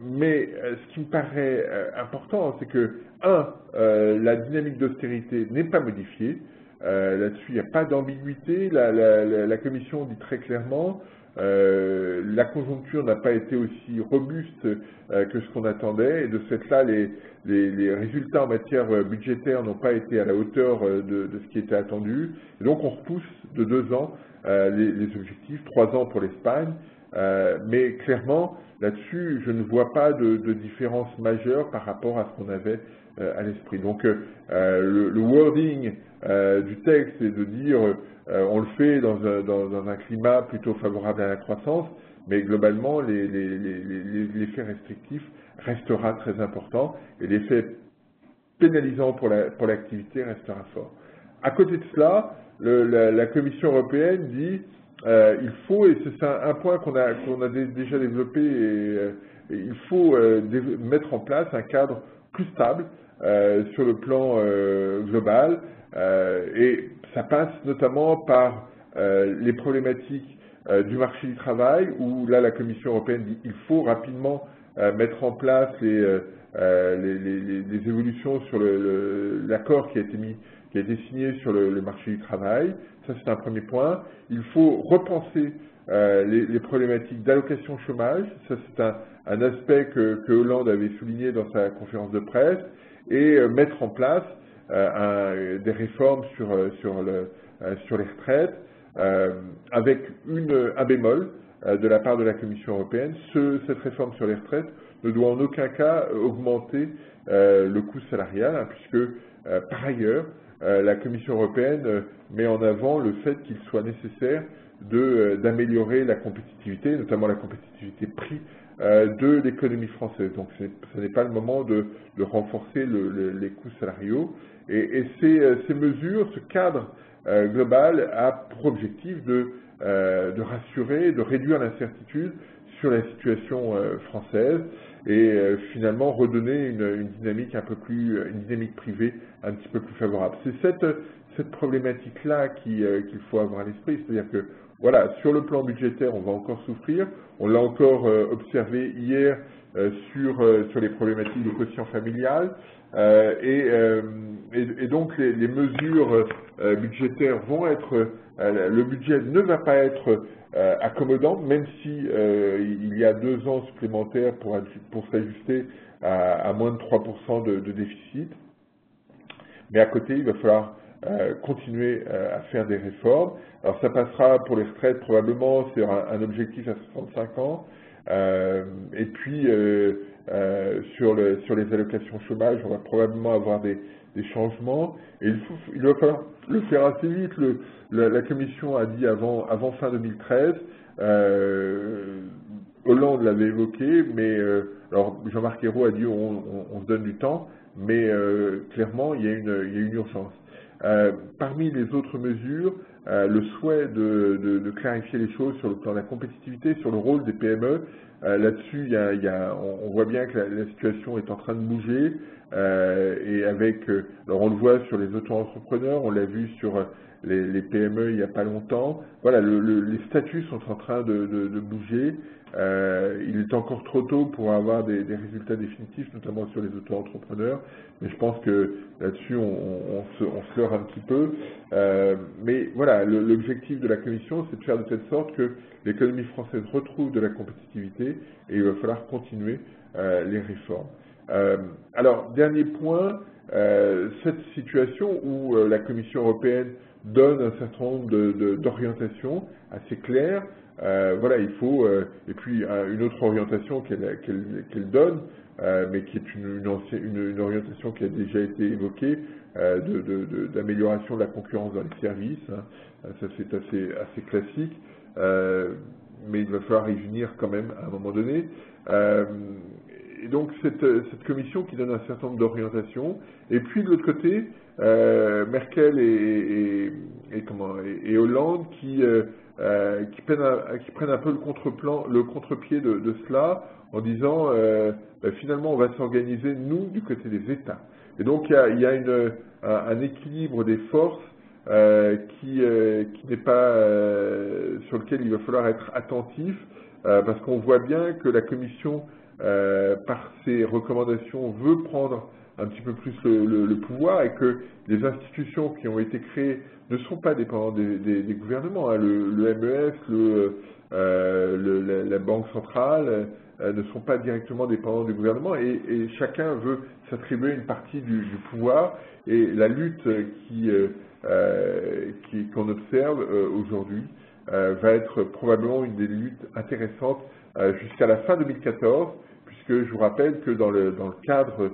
Mais ce qui me paraît important, c'est que, la dynamique d'austérité n'est pas modifiée. Là-dessus, il n'y a pas d'ambiguïté. La Commission dit très clairement, la conjoncture n'a pas été aussi robuste que ce qu'on attendait, et de ce fait-là, les résultats en matière budgétaire n'ont pas été à la hauteur de ce qui était attendu. Et donc, on repousse de 2 ans les objectifs, 3 ans pour l'Espagne. Mais clairement, là-dessus, je ne vois pas de différence majeure par rapport à ce qu'on avait à l'esprit. Donc, le wording du texte est de dire on le fait dans un climat plutôt favorable à la croissance, mais globalement, l'effet restrictif restera très important, et l'effet pénalisant pour l'activité restera fort. À côté de cela, la Commission européenne dit il faut, et c'est un point qu'on a déjà développé, il faut mettre en place un cadre plus stable sur le plan global, et ça passe notamment par les problématiques du marché du travail, où là la Commission européenne dit il faut rapidement mettre en place les évolutions sur l'accord qui a été signé sur le marché du travail. Ça, c'est un premier point. Il faut repenser les problématiques d'allocation chômage. Ça, c'est un aspect que Hollande avait souligné dans sa conférence de presse, et mettre en place des réformes sur les retraites, avec un bémol de la part de la Commission européenne. Cette réforme sur les retraites ne doit en aucun cas augmenter le coût salarial, hein, puisque par ailleurs, la Commission européenne met en avant le fait qu'il soit nécessaire d'améliorer la compétitivité, notamment la compétitivité prix de l'économie française. Donc ce n'est pas le moment de renforcer les coûts salariaux. Et ces mesures, ce cadre global a pour objectif de rassurer, de réduire l'incertitude sur la situation française, et finalement redonner une dynamique une dynamique privée un petit peu plus favorable. C'est cette problématique-là qu'il faut avoir à l'esprit, c'est-à-dire que voilà, sur le plan budgétaire, on va encore souffrir. On l'a encore observé hier sur les problématiques de quotient familial, et donc les mesures budgétaires vont être, le budget ne va pas être accommodant, même si il y a 2 ans supplémentaires pour s'ajuster à moins de 3% de déficit. Mais à côté, il va falloir continuer à faire des réformes. Alors ça passera pour les retraites probablement sur un objectif à 65 ans. Et puis sur les allocations chômage, on va probablement avoir des changements. Et il va falloir le faire assez vite. La Commission a dit avant fin 2013. Hollande l'avait évoqué, mais alors Jean-Marc Ayrault a dit on se donne du temps, mais clairement il y a une urgence. Parmi les autres mesures, le souhait de clarifier les choses sur le plan de la compétitivité, sur le rôle des PME, là-dessus on voit bien que la situation est en train de bouger, et alors on le voit sur les auto-entrepreneurs, on l'a vu sur les PME il n'y a pas longtemps. Voilà, les statuts sont en train de bouger. Il est encore trop tôt pour avoir des résultats définitifs, notamment sur les auto-entrepreneurs, mais je pense que là-dessus on se leurre un petit peu. Mais voilà, l'objectif de la Commission, c'est de faire de telle sorte que l'économie française retrouve de la compétitivité, et il va falloir continuer les réformes. Alors, dernier point, cette situation où la Commission européenne donne un certain nombre d'orientations assez claires. Voilà, il faut, et puis une autre orientation qu'elle donne, mais qui est une orientation qui a déjà été évoquée, d'amélioration de la concurrence dans les services. Hein. Ça c'est assez classique, mais il va falloir y venir quand même à un moment donné. Et donc cette commission qui donne un certain nombre d'orientations, et puis de l'autre côté, Merkel et Hollande qui prennent un peu le contre-pied de cela, en disant finalement on va s'organiser nous du côté des États. Et donc il y a un équilibre des forces qui n'est pas sur lequel il va falloir être attentif, parce qu'on voit bien que la Commission, par ses recommandations, veut prendre un petit peu plus le pouvoir, et que les institutions qui ont été créées ne sont pas dépendantes des gouvernements. Hein. Le MES, la Banque centrale ne sont pas directement dépendants du gouvernement, et chacun veut s'attribuer une partie du pouvoir, et la lutte qu'on observe aujourd'hui va être probablement une des luttes intéressantes jusqu'à la fin 2014, puisque je vous rappelle que dans le cadre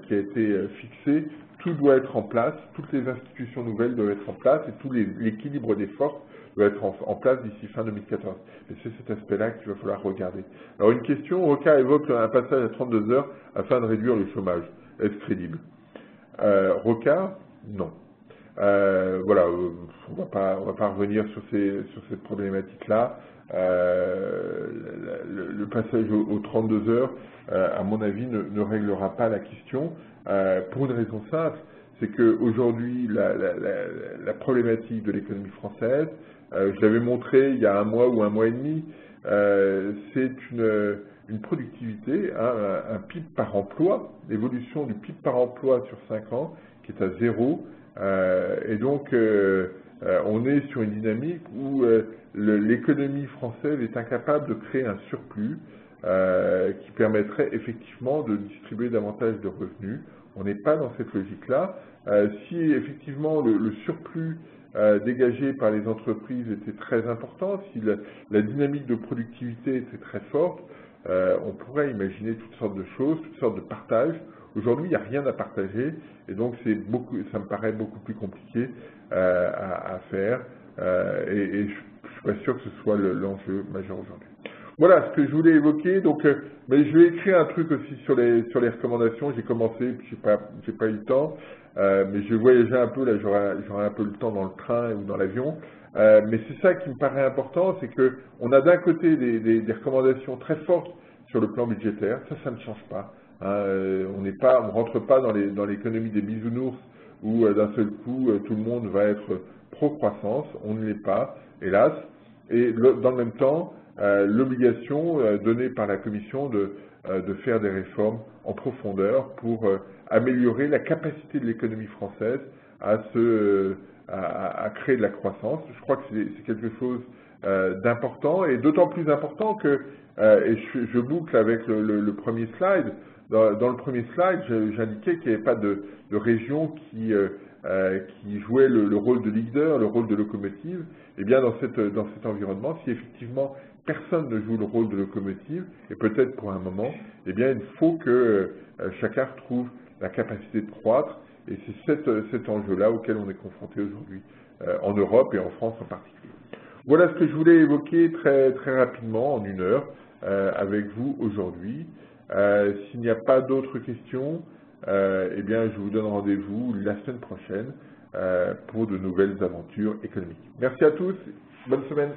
qui a été fixé, tout doit être en place, toutes les institutions nouvelles doivent être en place, et tout l'équilibre des forces doit être en place d'ici fin 2014. Et c'est cet aspect-là qu'il va falloir regarder. Alors une question, Rocard évoque un passage à 32 heures afin de réduire le chômage. Est-ce crédible? Rocard, non. Voilà, on va pas revenir sur cette problématique-là. Le passage aux 32 heures, à mon avis, ne réglera pas la question, pour une raison simple, c'est qu'aujourd'hui, la problématique de l'économie française, je l'avais montré il y a un mois ou un mois et demi, c'est une productivité, hein, un PIB par emploi, l'évolution du PIB par emploi sur 5 ans, qui est à 0, et donc on est sur une dynamique où l'économie française est incapable de créer un surplus qui permettrait effectivement de distribuer davantage de revenus. On n'est pas dans cette logique-là. Si effectivement le surplus dégagé par les entreprises était très important, si la dynamique de productivité était très forte, on pourrait imaginer toutes sortes de choses, toutes sortes de partages. Aujourd'hui, il n'y a rien à partager, et donc ça me paraît beaucoup plus compliqué à faire, et je ne suis pas sûr que ce soit l'enjeu majeur aujourd'hui. Voilà ce que je voulais évoquer. Donc, mais je vais écrire un truc aussi sur les recommandations. J'ai commencé, puis j'ai pas eu le temps, mais je voyageais un peu là. J'aurai un peu le temps dans le train ou dans l'avion. Mais c'est ça qui me paraît important, c'est que on a d'un côté des recommandations très fortes sur le plan budgétaire. Ça ne change pas. Hein, on rentre pas dans l'économie des bisounours où d'un seul coup tout le monde va être pro-croissance. On ne l'est pas, hélas. Et dans le même temps, l'obligation donnée par la Commission de faire des réformes en profondeur pour améliorer la capacité de l'économie française à créer de la croissance. Je crois que c'est quelque chose d'important, et d'autant plus important que, et je boucle avec le premier slide, dans le premier slide, j'indiquais qu'il n'y avait pas de région qui jouait le rôle de leader, le rôle de locomotive. Eh bien, dans cet environnement, si effectivement personne ne joue le rôle de locomotive, et peut-être pour un moment, eh bien, il faut que chacun retrouve la capacité de croître, et c'est cet enjeu-là auquel on est confronté aujourd'hui en Europe et en France en particulier. Voilà ce que je voulais évoquer très rapidement, en 1 heure, avec vous aujourd'hui. S'il n'y a pas d'autres questions, eh bien, je vous donne rendez-vous la semaine prochaine pour de nouvelles aventures économiques. Merci à tous, bonne semaine.